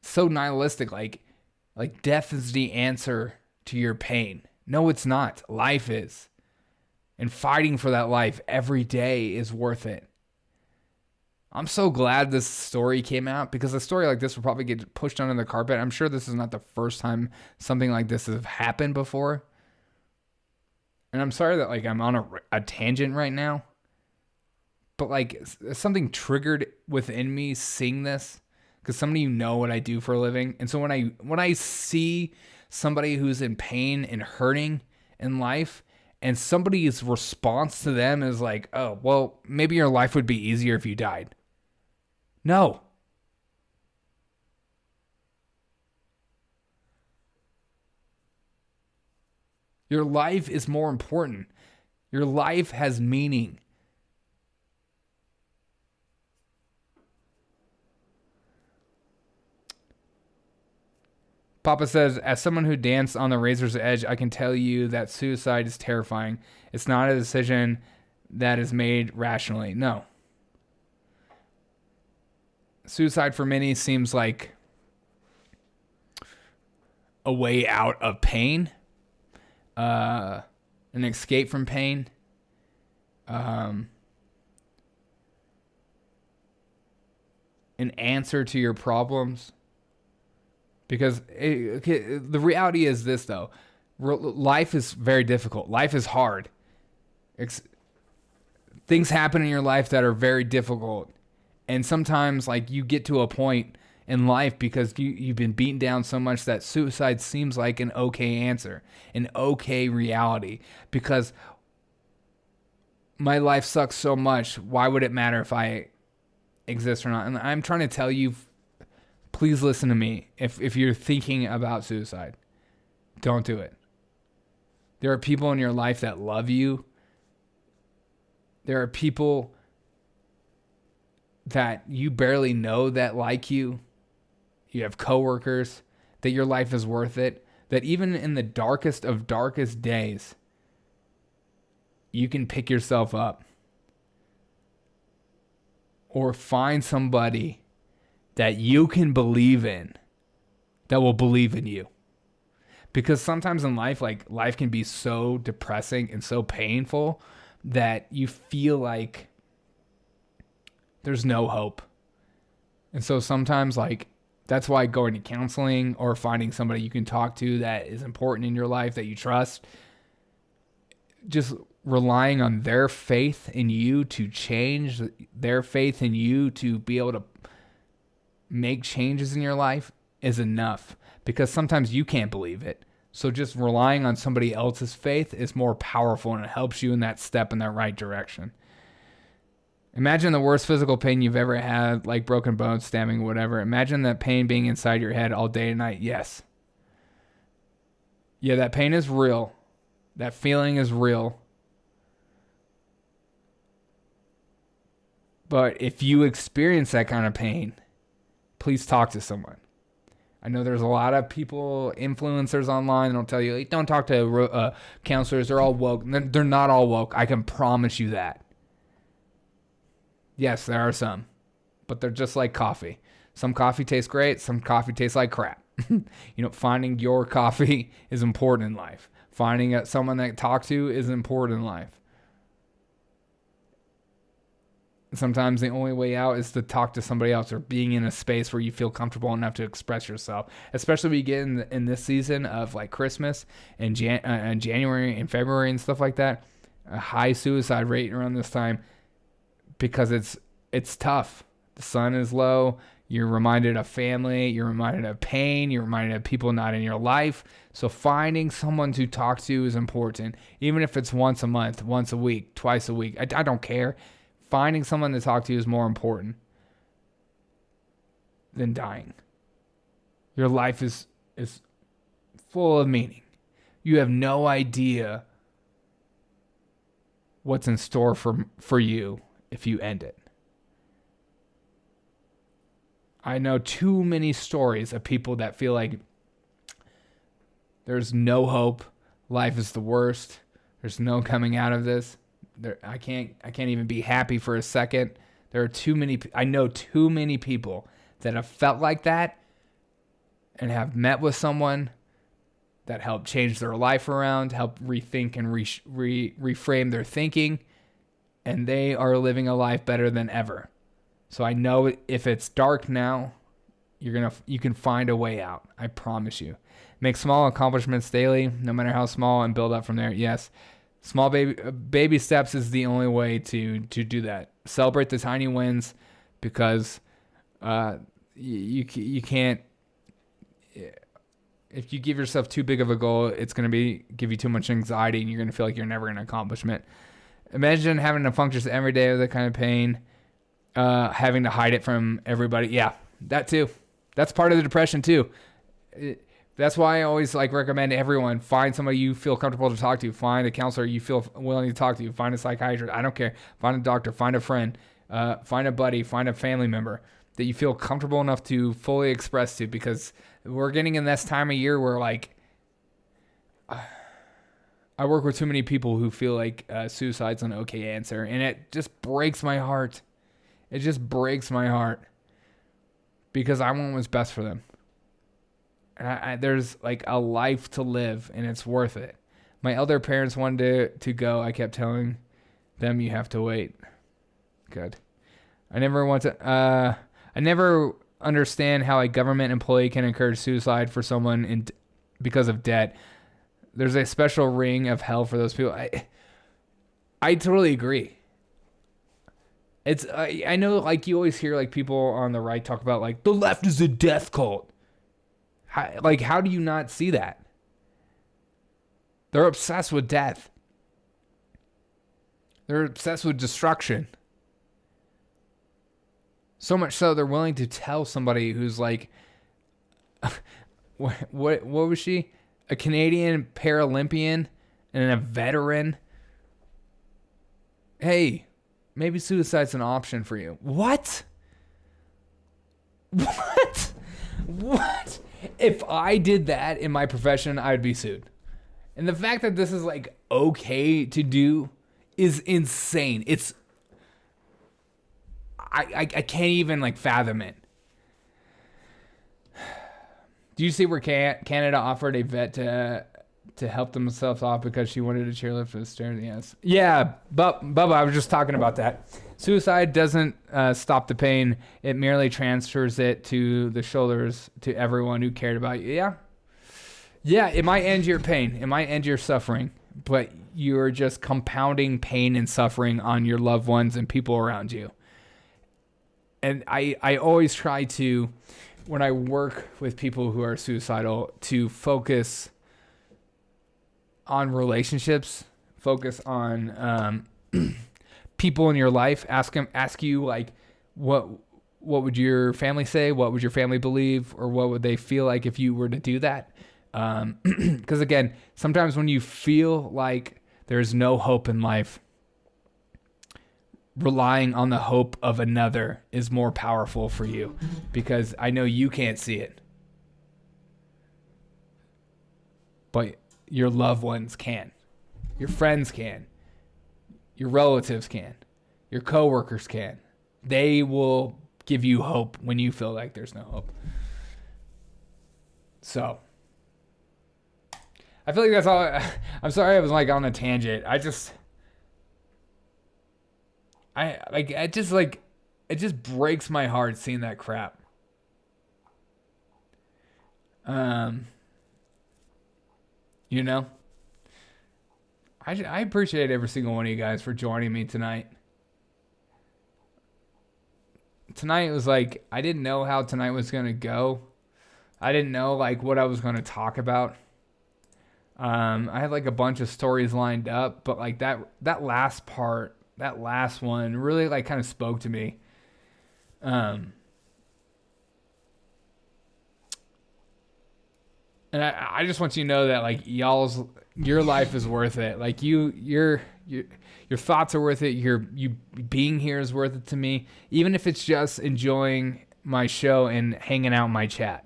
So nihilistic, like death is the answer to your pain. No, it's not. Life is. And fighting for that life every day is worth it. I'm so glad this story came out, because a story like this will probably get pushed under the carpet. I'm sure this is not the first time something like this has happened before. And I'm sorry that like I'm on a tangent right now. But like something triggered within me seeing this, because some of you know what I do for a living. And so when I see somebody who's in pain and hurting in life, and somebody's response to them is like, oh, well, maybe your life would be easier if you died. No. Your life is more important. Your life has meaning. Papa says, as someone who danced on the razor's edge, I can tell you that suicide is terrifying. It's not a decision that is made rationally. No. Suicide for many seems like a way out of pain, an escape from pain, an answer to your problems. Because the reality is this, though. Life is very difficult. Life is hard. Things happen in your life that are very difficult. And sometimes, like, you get to a point in life because you've been beaten down so much that suicide seems like an okay answer, an okay reality. Because my life sucks so much, why would it matter if I exist or not? And I'm trying to tell you, please listen to me. If you're thinking about suicide, don't do it. There are people in your life that love you. There are people that you barely know that like you. You have coworkers, that your life is worth it. That even in the darkest of darkest days, you can pick yourself up. Or find somebody that you can believe in, that will believe in you. Because sometimes in life, like, life can be so depressing and so painful that you feel like there's no hope. And so sometimes, like, that's why going to counseling or finding somebody you can talk to that is important in your life, that you trust, just relying on their faith in you to change, their faith in you to be able to make changes in your life is enough, because sometimes you can't believe it. So just relying on somebody else's faith is more powerful, and it helps you in that step in that right direction. Imagine the worst physical pain you've ever had, like broken bones, stabbing, whatever. Imagine that pain being inside your head all day and night. Yes. Yeah, that pain is real. That feeling is real. But if you experience that kind of pain, please talk to someone. I know there's a lot of people, influencers online, that'll tell you, hey, don't talk to counselors. They're all woke. They're not all woke. I can promise you that. Yes, there are some. But they're just like coffee. Some coffee tastes great. Some coffee tastes like crap. Finding your coffee is important in life. Finding someone that talk to is important in life. Sometimes the only way out is to talk to somebody else, or being in a space where you feel comfortable enough to express yourself. Especially when you get in this season of like Christmas and January and February and stuff like that. A high suicide rate around this time, because it's tough. The sun is low. You're reminded of family. You're reminded of pain. You're reminded of people not in your life. So finding someone to talk to is important. Even if it's once a month, once a week, twice a week. I don't care. Finding someone to talk to is more important than dying. Your life is full of meaning. You have no idea what's in store for you if you end it. I know too many stories of people that feel like there's no hope, life is the worst, there's no coming out of this. I can't even be happy for a second. I know too many people that have felt like that and have met with someone that helped change their life around, help rethink and reframe their thinking, and they are living a life better than ever. So I know if it's dark now, you can find a way out. I promise you. Make small accomplishments daily, no matter how small, and build up from there. Yes, small baby steps is the only way to do that. Celebrate the tiny wins, because you can't. If you give yourself too big of a goal, it's going to give you too much anxiety, and you're going to feel like you're never going to accomplish it. Imagine having to function every day with that kind of pain, having to hide it from everybody. Yeah, that too. That's part of the depression too. That's why I always recommend everyone find somebody you feel comfortable to talk to. Find a counselor you feel willing to talk to. Find a psychiatrist. I don't care. Find a doctor. Find a friend. Find a buddy. Find a family member that you feel comfortable enough to fully express to, because we're getting in this time of year where I work with too many people who feel like suicide's an okay answer, and it just breaks my heart. It just breaks my heart, because I want what's best for them. And there's a life to live, and it's worth it. My elder parents wanted to go. I kept telling them, you have to wait. Good. I never understand how a government employee can encourage suicide for someone because of debt. There's a special ring of hell for those people. I totally agree. It's I know you always hear people on the right talk about the left is a death cult. How do you not see that? They're obsessed with death. They're obsessed with destruction. So much so they're willing to tell somebody who's what was she? A Canadian Paralympian and a veteran. Hey, maybe suicide's an option for you. What? What? What? If I did that in my profession, I would be sued. And the fact that this is okay to do is insane. It's I can't even fathom it. Do you see where Canada offered a vet to help themselves off because she wanted to chairlift for the stairs? Yes. Yeah, Bubba, I was just talking about that. Suicide doesn't stop the pain. It merely transfers it to the shoulders to everyone who cared about you. Yeah. Yeah, it might end your pain. It might end your suffering. But you're just compounding pain and suffering on your loved ones and people around you. And I always try to, when I work with people who are suicidal, to focus on relationships, focus on people in your life. Ask you what would your family say? What would your family believe? Or what would they feel like if you were to do that? Because again, sometimes when you feel like there's no hope in life, relying on the hope of another is more powerful for you, because I know you can't see it, but your loved ones can, your friends can, your relatives can, your coworkers can. They will give you hope when you feel like there's no hope. So I feel like that's all. I'm sorry I was on a tangent. It just breaks my heart seeing that crap. I appreciate every single one of you guys for joining me tonight. Tonight was I didn't know how tonight was going to go. I didn't know what I was going to talk about. I had a bunch of stories lined up, but that last part, that last one really kind of spoke to me. And I just want you to know that your life is worth it. Your thoughts are worth it. You being here is worth it to me. Even if it's just enjoying my show and hanging out in my chat.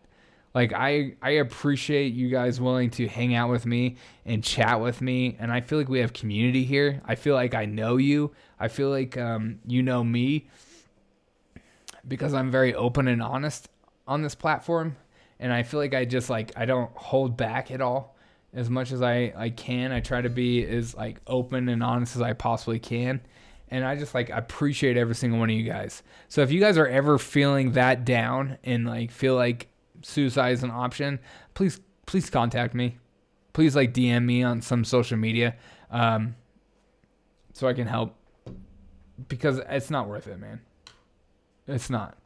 I appreciate you guys willing to hang out with me and chat with me. And I feel like we have community here. I feel like I know you. I feel like you know me, because I'm very open and honest on this platform. And I feel like I don't hold back at all as much as I can. I try to be as open and honest as I possibly can. And I just like appreciate every single one of you guys. So if you guys are ever feeling that down and like feel like suicide is an option, please contact me. Please like DM me on some social media, so I can help, because it's not worth it, man. It's not.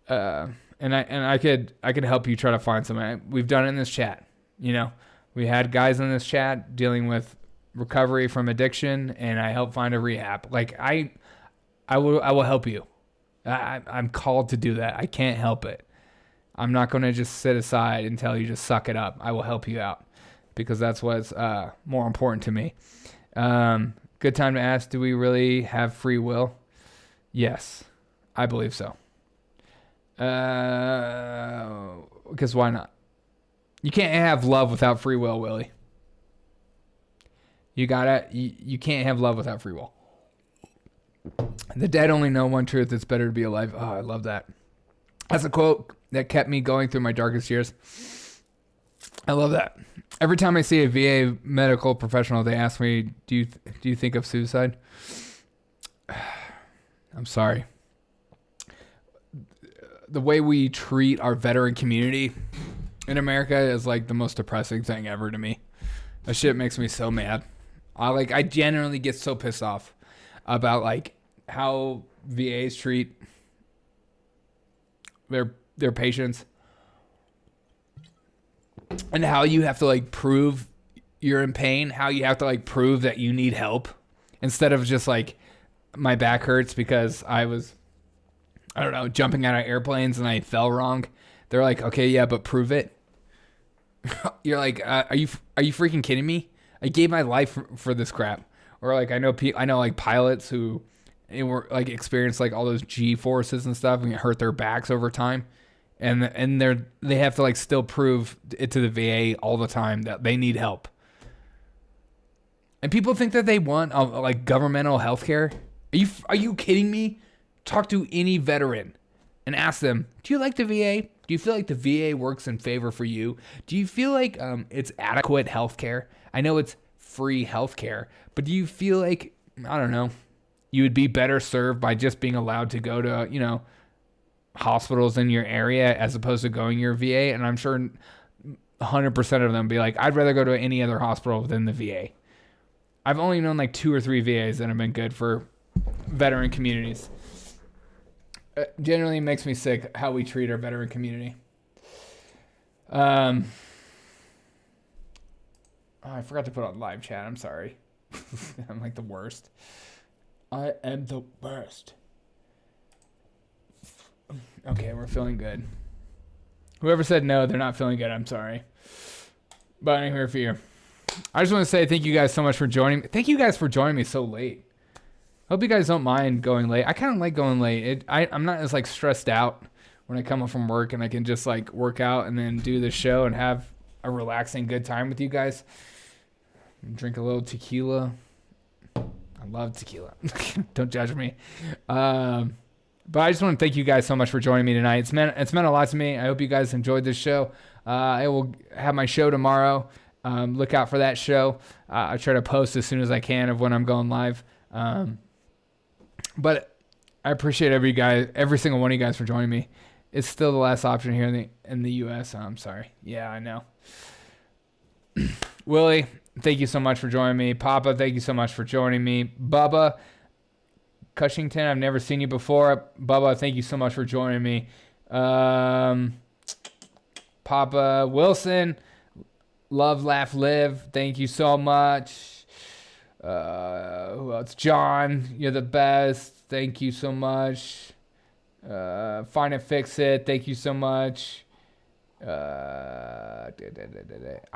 And I could help you try to find somebody. We've done it in this chat. You know, we had guys in this chat dealing with recovery from addiction, and I helped find a rehab. Like I will help you. I'm called to do that. I can't help it. I'm not going to just sit aside and tell you just suck it up. I will help you out, because that's what's more important to me. Good time to ask, do we really have free will? Yes, I believe so. Because why not? You can't have love without free will, Willie. You can't have love without free will. The dead only know one truth. It's better to be alive. Oh, I love that. That's a quote that kept me going through my darkest years. I love that. Every time I see a VA medical professional, they ask me, do you think of suicide? I'm sorry. The way we treat our veteran community in America is like the most depressing thing ever to me. That shit makes me so mad. I genuinely get so pissed off about like how VAs treat their patients, and how you have to like prove you're in pain, how you have to like prove that you need help, instead of just like, my back hurts because I was, I don't know, jumping out of airplanes and I fell wrong. They're like, okay, yeah, but prove it. You're like, are you freaking kidding me? I gave my life for this crap. Or like, I know like pilots who were like experience like all those G forces and stuff and hurt their backs over time, and they have to like still prove it to the VA all the time that they need help. And people think that they want like governmental health care. Are you kidding me? Talk to any veteran and ask them, do you like the VA? Do you feel like the VA works in favor for you? Do you feel like it's adequate health care? I know it's free health care, but do you feel like, I don't know, you would be better served by just being allowed to go to, you know, hospitals in your area as opposed to going to your VA? And I'm sure 100% of them be like, I'd rather go to any other hospital than the VA. I've only known like 2 or 3 VAs that have been good for veteran communities. It generally makes me sick how we treat our veteran community. Oh, I forgot to put on live chat. I'm sorry. I'm like the worst. I am the worst. Okay, we're feeling good. Whoever said no, they're not feeling good. I'm sorry. But I'm here for you. I just want to say thank you guys so much for joining me. Thank you guys for joining me so late. Hope you guys don't mind going late. I kind of like going late. I'm not as like stressed out when I come home from work, and I can just like work out and then do the show and have a relaxing good time with you guys. Drink a little tequila. I love tequila. Don't judge me. But I just want to thank you guys so much for joining me tonight. It's meant a lot to me. I hope you guys enjoyed this show. I will have my show tomorrow. Look out for that show. I try to post as soon as I can of when I'm going live. But I appreciate every single one of you guys for joining me. It's still the last option here in the U.S. I'm sorry. Yeah, I know. Willie, thank you so much for joining me. Papa, thank you so much for joining me. Bubba Cushington, I've never seen you before. Bubba, thank you so much for joining me. Papa Wilson, love, laugh, live. Thank you so much. Who else? John, you're the best. Thank you so much. Find it, fix it. Thank you so much. I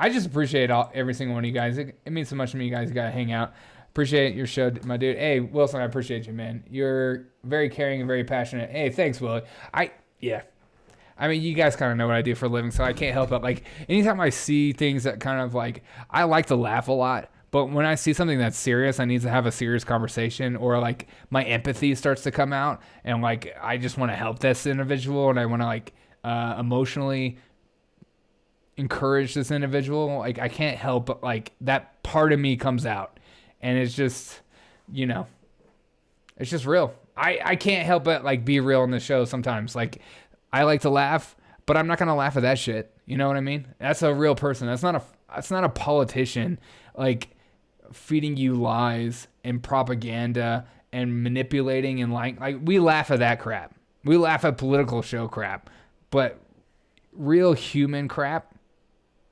just appreciate every single one of you guys. It means so much to me. You guys gotta hang out. Appreciate your show, my dude. Hey, Wilson, I appreciate you, man. You're very caring and very passionate. Hey, thanks, Willie. I mean, you guys kind of know what I do for a living, so I can't help it. Like, anytime I see things that kind of like, I like to laugh a lot. But when I see something that's serious, I need to have a serious conversation, or like my empathy starts to come out, and like I just want to help this individual, and I want to like emotionally encourage this individual. Like, I can't help but like that part of me comes out, and it's just, you know, It's just real. I can't help but like be real in the show sometimes. Like I like to laugh, but I'm not gonna laugh at that shit. You know what I mean? That's a real person. That's not a politician like feeding you lies and propaganda and manipulating and like we laugh at that crap. We laugh at political show crap, but real human crap,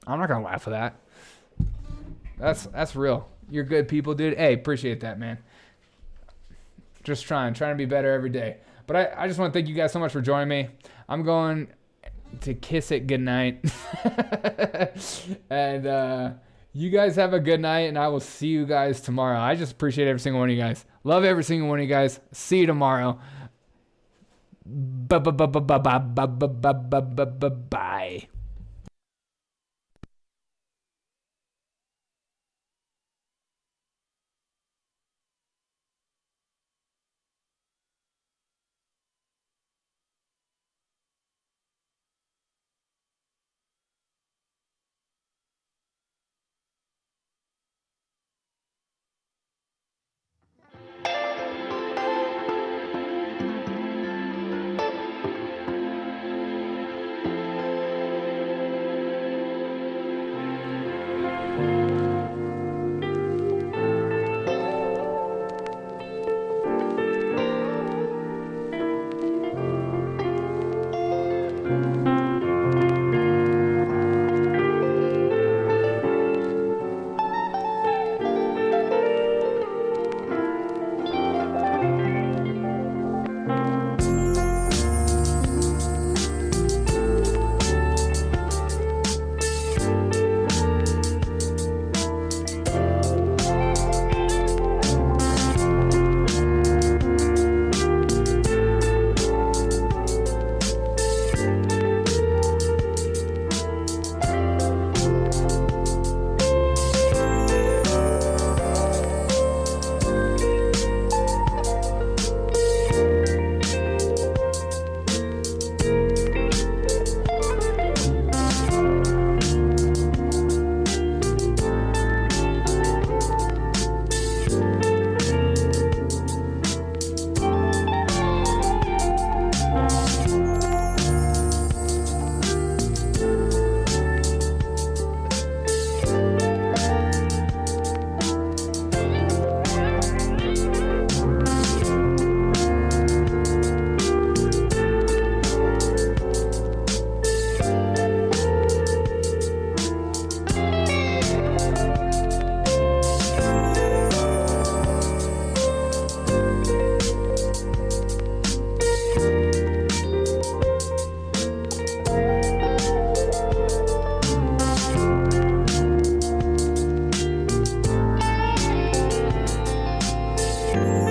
I'm not gonna laugh at that. That's real. You're good people, dude. Hey, appreciate that, man. Just trying to be better every day. But I just want to thank you guys so much for joining me. I'm going to kiss it goodnight. And you guys have a good night, and I will see you guys tomorrow. I just appreciate every single one of you guys. Love every single one of you guys. See you tomorrow. Bye. you.